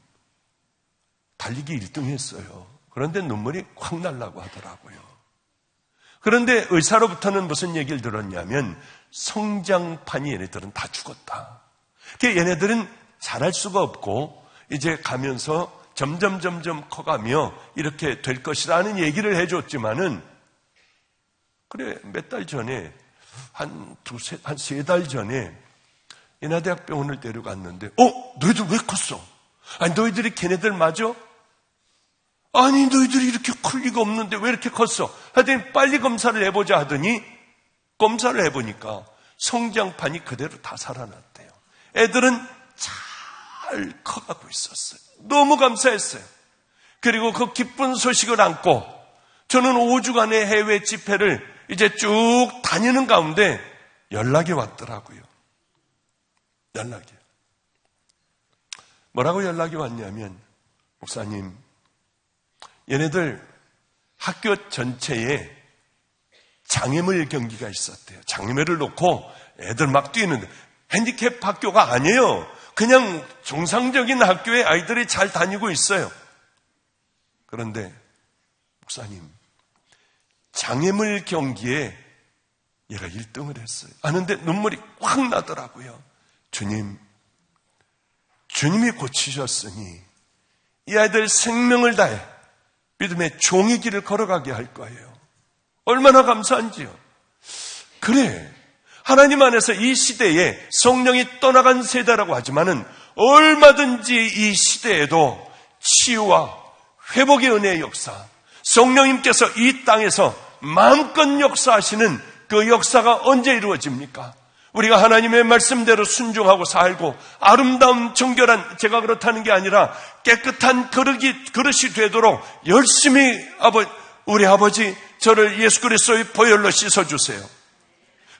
달리기 1등 했어요. 그런데 눈물이 확 날라고 하더라고요. 그런데 의사로부터는 무슨 얘기를 들었냐면 성장판이 얘네들은 다 죽었다. 얘네들은 잘할 수가 없고 이제 가면서 점점 커가며 이렇게 될 것이라는 얘기를 해줬지만은 그래 몇 달 전에 한 3달 전에 인하대학병원을 데려갔는데 너희들 왜 컸어? 아니 너희들이 걔네들 맞아? 아니 너희들이 이렇게 클 리가 없는데 왜 이렇게 컸어? 하더니 빨리 검사를 해보자 하더니 검사를 해보니까 성장판이 그대로 다 살아났대요. 애들은 잘 커가고 있었어요. 너무 감사했어요. 그리고 그 기쁜 소식을 안고 저는 5주간의 해외 집회를 이제 쭉 다니는 가운데 연락이 왔더라고요. 연락이요. 뭐라고 연락이 왔냐면 목사님, 얘네들 학교 전체에 장애물 경기가 있었대요. 장애물을 놓고 애들 막 뛰는데 핸디캡 학교가 아니에요. 그냥 정상적인 학교에 아이들이 잘 다니고 있어요. 그런데 목사님, 장애물 경기에 얘가 1등을 했어요. 하는데 눈물이 확 나더라고요. 주님이 고치셨으니 이 아이들 생명을 다해 믿음의 종의 길을 걸어가게 할 거예요. 얼마나 감사한지요. 그래, 하나님 안에서 이 시대에 성령이 떠나간 세대라고 하지만은 얼마든지 이 시대에도 치유와 회복의 은혜의 역사, 성령님께서 이 땅에서 마음껏 역사하시는 그 역사가 언제 이루어집니까? 우리가 하나님의 말씀대로 순종하고 살고 아름다운 정결한, 제가 그렇다는 게 아니라 깨끗한 그릇이 되도록 열심히 우리 아버지 저를 예수 그리스도의 보혈로 씻어주세요.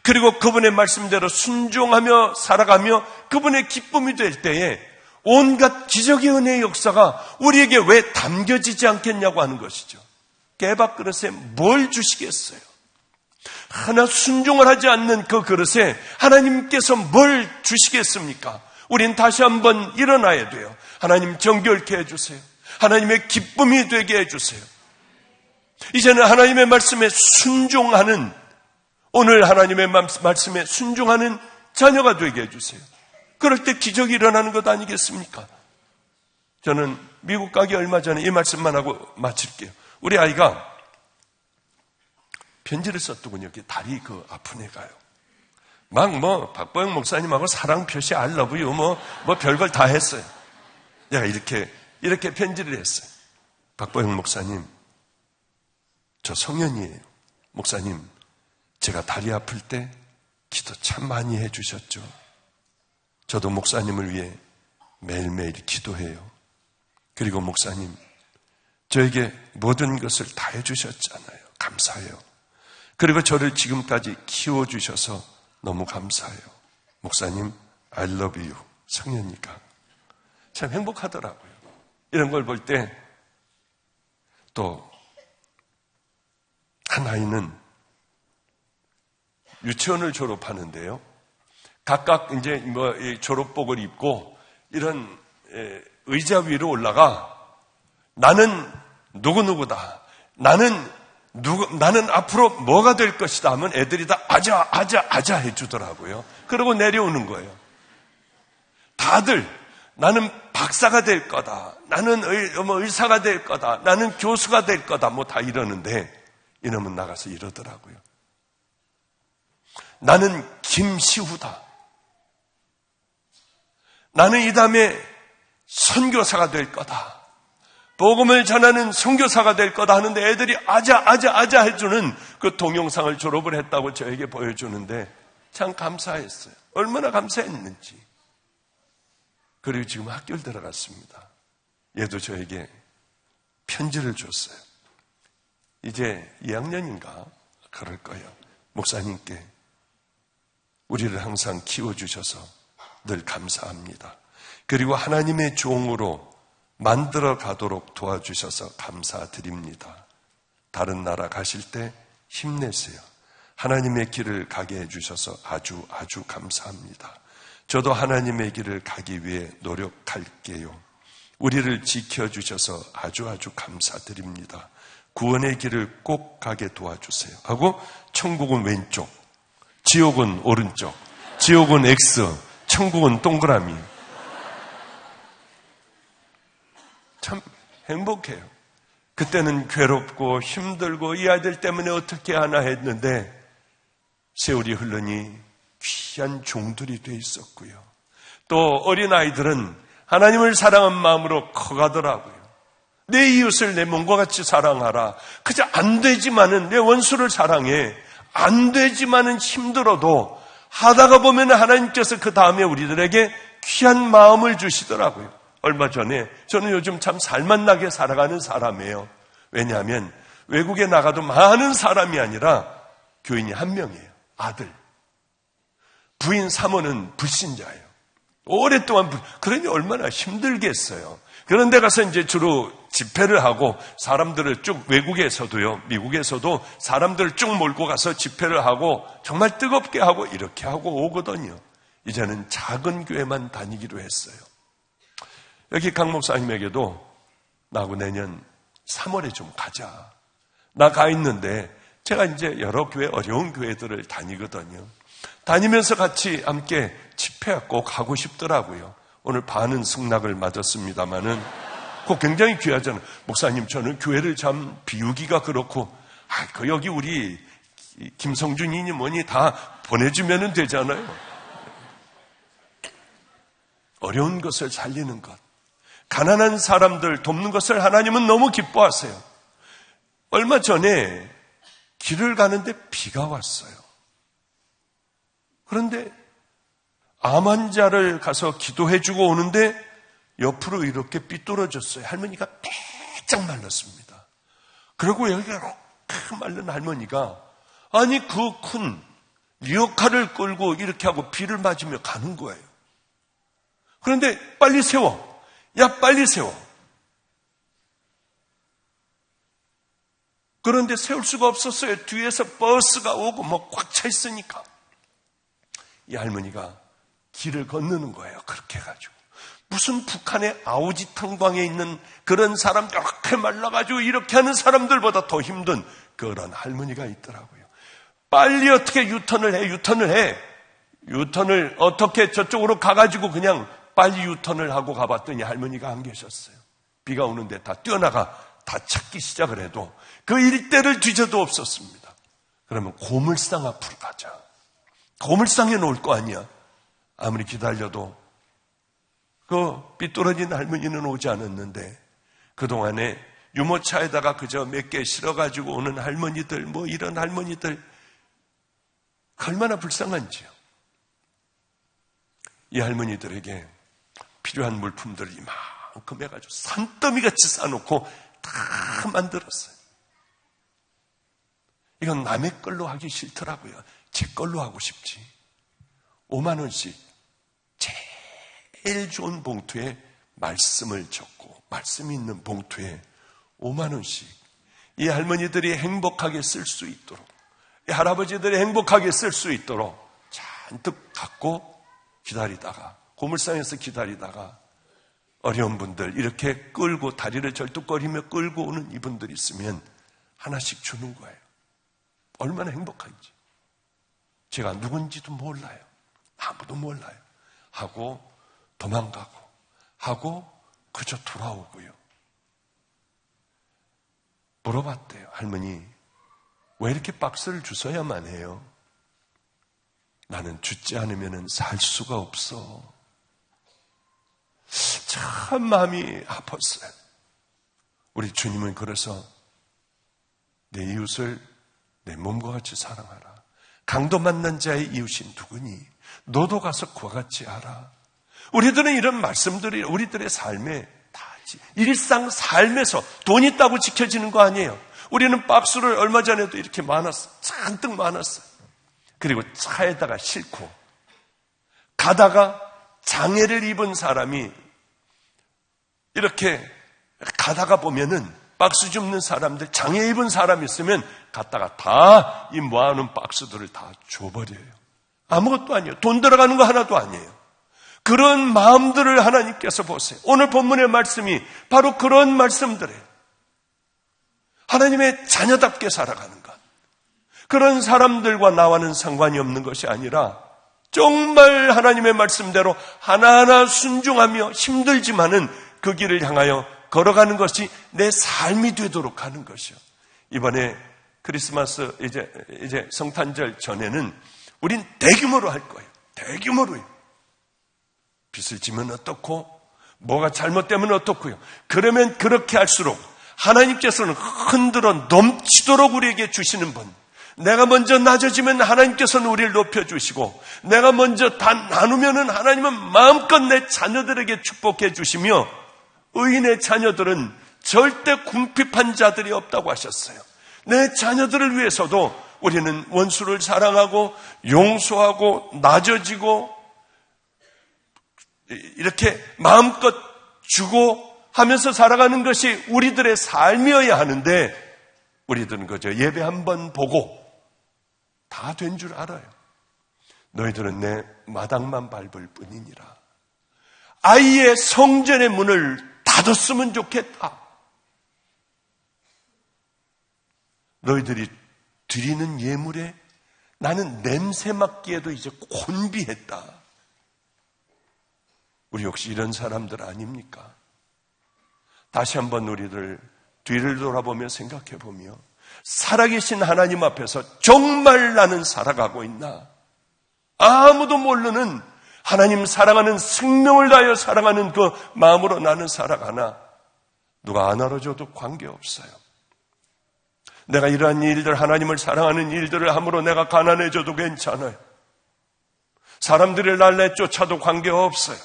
그리고 그분의 말씀대로 순종하며 살아가며 그분의 기쁨이 될 때에 온갖 기적의 은혜의 역사가 우리에게 왜 담겨지지 않겠냐고 하는 것이죠. 깨박 그릇에 뭘 주시겠어요? 하나 순종을 하지 않는 그 그릇에 하나님께서 뭘 주시겠습니까? 우린 다시 한번 일어나야 돼요. 하나님 정결케 해주세요. 하나님의 기쁨이 되게 해주세요. 이제는 하나님의 말씀에 순종하는, 오늘 하나님의 말씀에 순종하는 자녀가 되게 해주세요. 그럴 때 기적이 일어나는 것 아니겠습니까? 저는 미국 가기 얼마 전에 이 말씀만 하고 마칠게요. 우리 아이가 편지를 썼더군요. 다리 아픈 애가요. 박보영 목사님하고 사랑 표시 I love you 별걸 다 했어요. 내가 이렇게 편지를 했어요. 박보영 목사님, 저 성현이에요. 목사님, 제가 다리 아플 때 기도 참 많이 해주셨죠. 저도 목사님을 위해 매일매일 기도해요. 그리고 목사님, 저에게 모든 것을 다 해주셨잖아요. 감사해요. 그리고 저를 지금까지 키워주셔서 너무 감사해요. 목사님, I love you. 성현이가 참 행복하더라고요. 이런 걸 볼 때 또 한 아이는 유치원을 졸업하는데요. 각각 이제 졸업복을 입고 이런 의자 위로 올라가 나는 누구누구다. 나는 앞으로 뭐가 될 것이다 하면 애들이 다 아자 해주더라고요. 그러고 내려오는 거예요. 다들 나는 박사가 될 거다. 나는 의사가 될 거다. 나는 교수가 될 거다. 다 이러는데 이놈은 나가서 이러더라고요. 나는 김시후다. 나는 이 다음에 선교사가 될 거다. 복음을 전하는 선교사가 될 거다 하는데 애들이 아자 해주는 그 동영상을 졸업을 했다고 저에게 보여주는데 참 감사했어요. 얼마나 감사했는지. 그리고 지금 학교를 들어갔습니다. 얘도 저에게 편지를 줬어요. 이제 2학년인가 그럴 거예요. 목사님께 우리를 항상 키워주셔서 늘 감사합니다. 그리고 하나님의 종으로 만들어 가도록 도와주셔서 감사드립니다. 다른 나라 가실 때 힘내세요. 하나님의 길을 가게 해주셔서 아주 감사합니다. 저도 하나님의 길을 가기 위해 노력할게요. 우리를 지켜주셔서 아주 감사드립니다. 구원의 길을 꼭 가게 도와주세요. 하고 천국은 왼쪽, 지옥은 오른쪽, 지옥은 X, 천국은 동그라미. 참 행복해요. 그때는 괴롭고 힘들고 이 아이들 때문에 어떻게 하나 했는데 세월이 흐르니 귀한 종들이 돼 있었고요. 또 어린아이들은 하나님을 사랑한 마음으로 커가더라고요. 내 이웃을 내 몸과 같이 사랑하라. 그저 안 되지만은 내 원수를 사랑해. 안 되지만은 힘들어도 하다가 보면 하나님께서 그 다음에 우리들에게 귀한 마음을 주시더라고요. 얼마 전에 저는 요즘 참 살맛나게 살아가는 사람이에요. 왜냐하면 외국에 나가도 많은 사람이 아니라 교인이 한 명이에요. 아들. 부인 사모는 불신자예요. 오랫동안 그러니 얼마나 힘들겠어요. 그런 데 가서 이제 주로 집회를 하고 사람들을 쭉 외국에서도요, 미국에서도 사람들을 쭉 몰고 가서 집회를 하고 정말 뜨겁게 하고 이렇게 하고 오거든요. 이제는 작은 교회만 다니기로 했어요. 여기 강 목사님에게도 나하고 내년 3월에 좀 가자. 나 가 있는데 제가 이제 여러 교회, 어려운 교회들을 다니거든요. 다니면서 같이 함께 집회 꼭 하고 싶더라고요. 오늘 반은 승낙을 맞았습니다마는 그거 굉장히 귀하잖아요. 목사님, 저는 교회를 참 비우기가 그렇고, 여기 우리 김성준이니 뭐니 다 보내주면 되잖아요. 어려운 것을 살리는 것, 가난한 사람들 돕는 것을 하나님은 너무 기뻐하세요. 얼마 전에 길을 가는데 비가 왔어요. 그런데 암 환자를 가서 기도해주고 오는데 옆으로 이렇게 삐뚤어졌어요. 할머니가 빼짝 말랐습니다. 그리고 여기가 이렇게 말른 할머니가 아니 그 큰 리어카를 끌고 이렇게 하고 비를 맞으며 가는 거예요. 그런데 빨리 세워. 야 빨리 세워. 그런데 세울 수가 없었어요. 뒤에서 버스가 오고 뭐 꽉 차 있으니까. 이 할머니가 길을 건너는 거예요. 그렇게 해가지고. 무슨 북한의 아오지 탄광에 있는 그런 사람들, 이렇게 말라가지고 이렇게 하는 사람들보다 더 힘든 그런 할머니가 있더라고요. 빨리 어떻게 유턴을 해. 유턴을 어떻게 저쪽으로 가가지고 그냥 빨리 유턴을 하고 가봤더니 할머니가 안 계셨어요. 비가 오는데 다 뛰어나가 다 찾기 시작을 해도 그 일대를 뒤져도 없었습니다. 그러면 고물상 앞으로 가자. 고물상에 놓을 거 아니야. 아무리 기다려도 그 삐뚤어진 할머니는 오지 않았는데 그동안에 유모차에다가 그저 몇 개 실어가지고 오는 할머니들, 뭐 이런 할머니들 얼마나 불쌍한지요. 이 할머니들에게 필요한 물품들을 이만큼 해가지고 산더미같이 싸놓고 다 만들었어요. 이건 남의 걸로 하기 싫더라고요. 제 걸로 하고 싶지. 5만 원씩 제일 좋은 봉투에 말씀을 적고 말씀이 있는 봉투에 5만 원씩 이 할머니들이 행복하게 쓸 수 있도록 이 할아버지들이 행복하게 쓸 수 있도록 잔뜩 갖고 기다리다가 고물상에서 기다리다가 어려운 분들 이렇게 끌고 다리를 절뚝거리며 끌고 오는 이분들이 있으면 하나씩 주는 거예요. 얼마나 행복한지. 제가 누군지도 몰라요. 아무도 몰라요. 하고 도망가고 하고 그저 돌아오고요. 물어봤대요. 할머니 왜 이렇게 박스를 주셔야만 해요? 나는 주지 않으면 살 수가 없어. 참 마음이 아팠어요. 우리 주님은 그래서 내 이웃을 내 몸과 같이 사랑하라. 강도 만난 자의 이웃이 누구니? 너도 가서 그와 같이 하라. 우리들은 이런 말씀들이 우리들의 삶에 다 일상 삶에서 돈 있다고 지켜지는 거 아니에요. 우리는 박스를 얼마 전에도 이렇게 잔뜩 많았어요. 그리고 차에다가 싣고 가다가 장애를 입은 사람이 이렇게 가다가 보면은 박스 줍는 사람들, 장애 입은 사람이 있으면 갖다가 다 이 모아놓은 박스들을 다 줘버려요. 아무것도 아니에요. 돈 들어가는 거 하나도 아니에요. 그런 마음들을 하나님께서 보세요. 오늘 본문의 말씀이 바로 그런 말씀들이에요. 하나님의 자녀답게 살아가는 것. 그런 사람들과 나와는 상관이 없는 것이 아니라 정말 하나님의 말씀대로 하나하나 순종하며 힘들지만은 그 길을 향하여 걸어가는 것이 내 삶이 되도록 하는 것이요. 이번에 크리스마스 이제 성탄절 전에는 우린 대규모로 할 거예요. 대규모로요. 빚을 지면 어떻고 뭐가 잘못되면 어떻고요. 그러면 그렇게 할수록 하나님께서는 흔들어 넘치도록 우리에게 주시는 분. 내가 먼저 낮아지면 하나님께서는 우리를 높여주시고 내가 먼저 다 나누면은 하나님은 마음껏 내 자녀들에게 축복해 주시며 의인의 자녀들은 절대 궁핍한 자들이 없다고 하셨어요. 내 자녀들을 위해서도 우리는 원수를 사랑하고 용서하고 낮아지고 이렇게 마음껏 주고 하면서 살아가는 것이 우리들의 삶이어야 하는데 우리들은 그저 예배 한번 보고 다 된 줄 알아요. 너희들은 내 마당만 밟을 뿐이니라. 아이의 성전의 문을 닫았으면 좋겠다. 너희들이 드리는 예물에 나는 냄새 맡기에도 이제 곤비했다. 우리 혹시 이런 사람들 아닙니까? 다시 한번 우리들 뒤를 돌아보며 생각해 보며 살아계신 하나님 앞에서 정말 나는 살아가고 있나? 아무도 모르는 하나님 사랑하는 생명을 다하여 사랑하는 그 마음으로 나는 살아가나? 누가 안 알아줘도 관계없어요. 내가 이러한 일들, 하나님을 사랑하는 일들을 함으로 내가 가난해져도 괜찮아요. 사람들이 날 내쫓아도 관계없어요.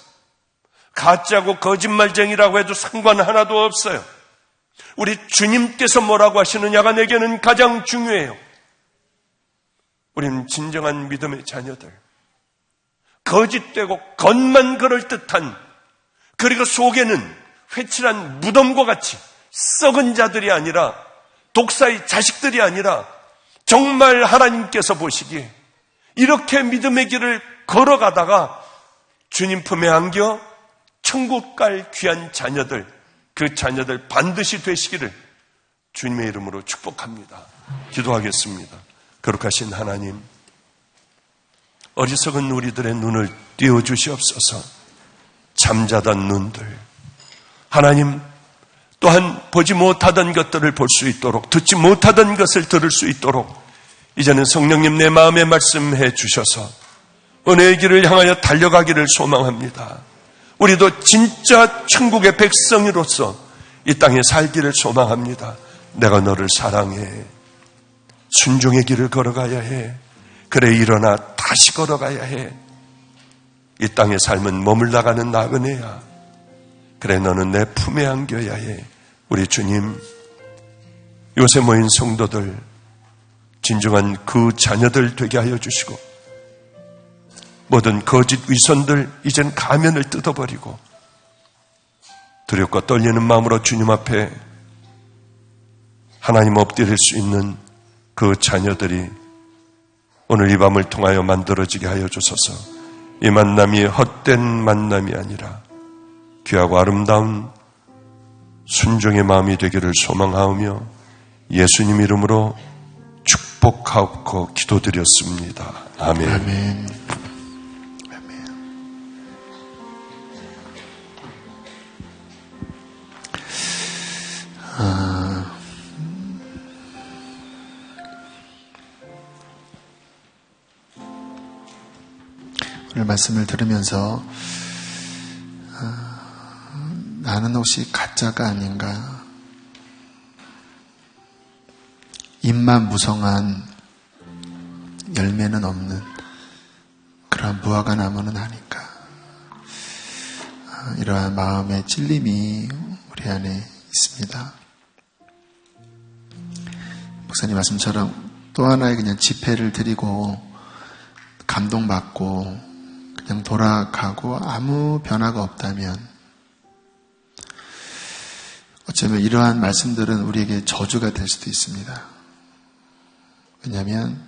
가짜고 거짓말쟁이라고 해도 상관 하나도 없어요. 우리 주님께서 뭐라고 하시느냐가 내게는 가장 중요해요. 우리는 진정한 믿음의 자녀들. 거짓되고 겉만 그럴듯한, 그리고 속에는 회칠한 무덤과 같이 썩은 자들이 아니라, 독사의 자식들이 아니라 정말 하나님께서 보시기에 이렇게 믿음의 길을 걸어가다가 주님 품에 안겨 천국 갈 귀한 자녀들, 그 자녀들 반드시 되시기를 주님의 이름으로 축복합니다. 기도하겠습니다. 거룩하신 하나님, 어리석은 우리들의 눈을 띄워주시옵소서. 잠자던 눈들, 하나님 또한 보지 못하던 것들을 볼 수 있도록, 듣지 못하던 것을 들을 수 있도록 이제는 성령님 내 마음에 말씀해 주셔서 은혜의 길을 향하여 달려가기를 소망합니다. 우리도 진짜 천국의 백성으로서 이 땅에 살기를 소망합니다. 내가 너를 사랑해. 순종의 길을 걸어가야 해. 그래 일어나 다시 걸어가야 해. 이 땅의 삶은 머물러가는 나그네야. 그래 너는 내 품에 안겨야 해. 우리 주님, 요새 모인 성도들 진정한 그 자녀들 되게 하여 주시고 모든 거짓 위선들 이젠 가면을 뜯어버리고 두렵고 떨리는 마음으로 주님 앞에 하나님 엎드릴 수 있는 그 자녀들이 오늘 이 밤을 통하여 만들어지게 하여 주소서. 이 만남이 헛된 만남이 아니라 귀하고 아름다운 순종의 마음이 되기를 소망하오며 예수님 이름으로 축복하고 기도드렸습니다. 아멘. 아멘. 오늘 말씀을 들으면서 나는 혹시 가짜가 아닌가? 입만 무성한 열매는 없는 그런 무화과 나무는 아닌가? 이러한 마음의 찔림이 우리 안에 있습니다. 목사님 말씀처럼 또 하나의 그냥 집회를 드리고 감동받고 그냥 돌아가고 아무 변화가 없다면 어쩌면 이러한 말씀들은 우리에게 저주가 될 수도 있습니다. 왜냐하면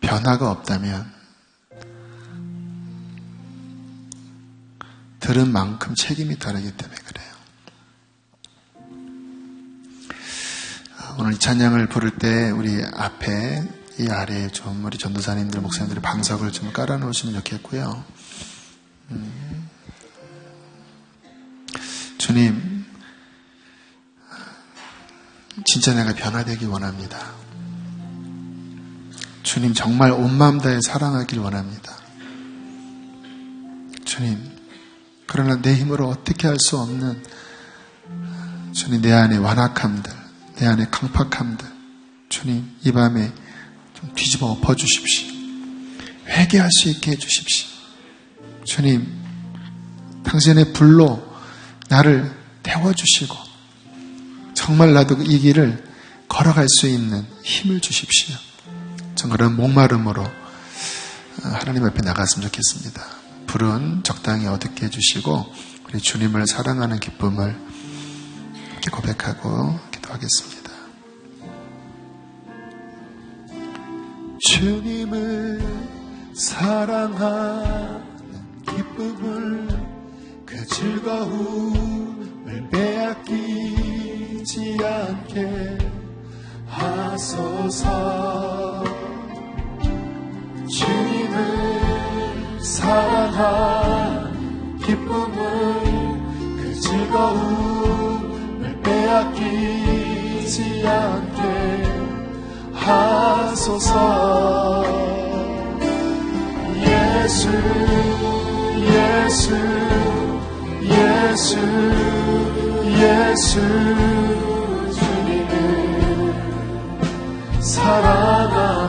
변화가 없다면 들은 만큼 책임이 다르기 때문에 그래요. 오늘 이 찬양을 부를 때 우리 앞에 이 아래에 좀 우리 전도사님들, 목사님들이 방석을 좀 깔아놓으시면 좋겠고요. 주님, 진짜 내가 변화되길 원합니다. 주님, 정말 온 마음 다해 사랑하길 원합니다. 주님, 그러나 내 힘으로 어떻게 할 수 없는 주님, 내 안에 완악함들, 내 안에 강팍함들, 주님, 이 밤에 좀 뒤집어 엎어주십시오. 회개할 수 있게 해주십시오. 주님, 당신의 불로 나를 태워주시고 정말 나도 이 길을 걸어갈 수 있는 힘을 주십시오. 전 그런 목마름으로 하나님 앞에 나갔으면 좋겠습니다. 불은 적당히 어둡게 해주시고 우리 주님을 사랑하는 기쁨을 이렇게 고백하고 기도하겠습니다. 주님을 사랑하는 기쁨을, 그 즐거움을 빼앗기지 않게 하소서. 주님을 사랑하는 기쁨을, 그 즐거움을 빼앗기지 않게 하소서. 예수, 예수, 예수, 예수, 주님을 사랑합니다.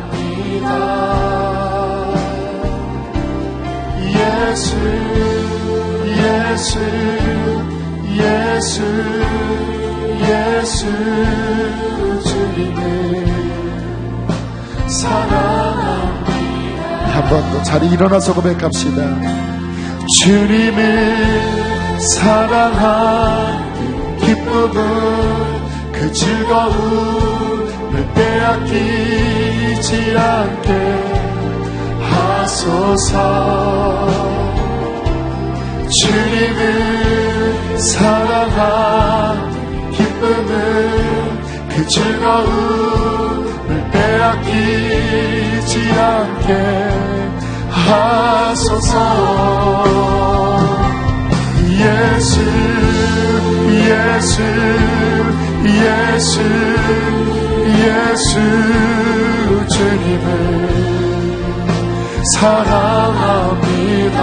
예수, 예수, 예수, 예수, 주님을 사랑합니다. 한 번 더 자리 일어나서 고백합시다. 주님을 사랑하는 기쁨을, 그 즐거움을 빼앗기지 않게 하소서. 주님을 사랑하는 기쁨을, 그 즐거움을 빼앗기지 않게 하소서. 예수, 예수, 예수, 예수, 주님을 사랑합니다.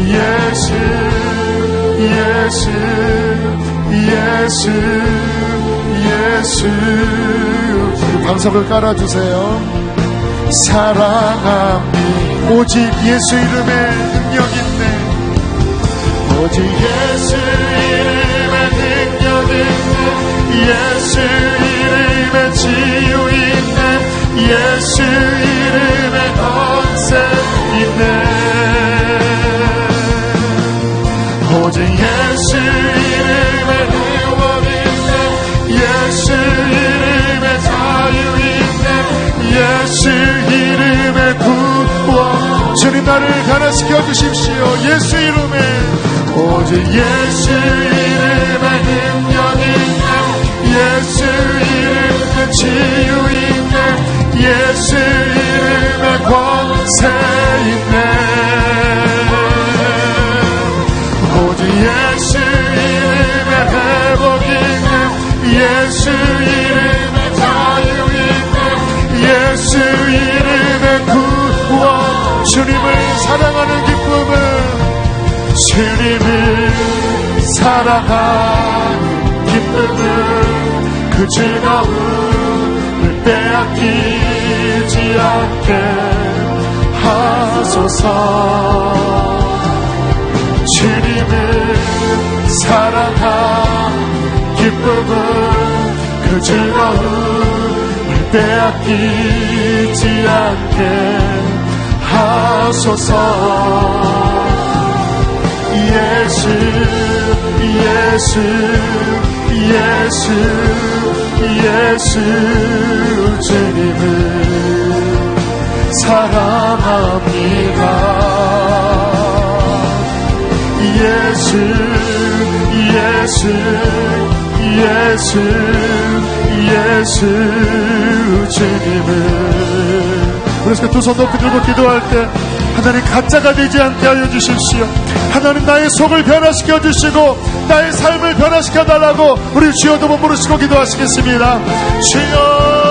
예수, 예수, 예수, 예수, 방석을 깔아주세요. 사랑합니다. 오직 예수 이름에 능력 있네. 오직 예수 이름에 능력 있네. 예수 이름에 치유 있네. 예수 이름에 권세 있네. 오직 예수 이름에 능력 있네. 예수 이름에 자유 있네. 예수 이름에 구원. 주님 나를 변화시켜 주십시오. 예수 이름에, 오직 예수 이름에 능력 있네. 예수 이름에 치유 있네. 예수 이름에 권세 있네. 오직 예수 이름에 회복 있네. 예수 이름에 자유 있네. 예수 이름에 구원. 주님을 사랑하는 기쁨은, 주님을 사랑하는 기쁨은, 그 즐거움을 빼앗기지 않게 하소서. 주님을 사랑하는 기쁨은, 그 즐거움을 빼앗기지 않게 하소서. 예수 예수 예수 예수 주님을 사랑합니다. 예수 예수 예수 예수 주님을. 그래서 두 손 높이 들고 기도할 때 하나님 가짜가 되지 않게 하여 주십시오. 하나님 나의 속을 변화시켜 주시고 나의 삶을 변화시켜 달라고 우리 주여도 부르시고 기도하시겠습니다. 주여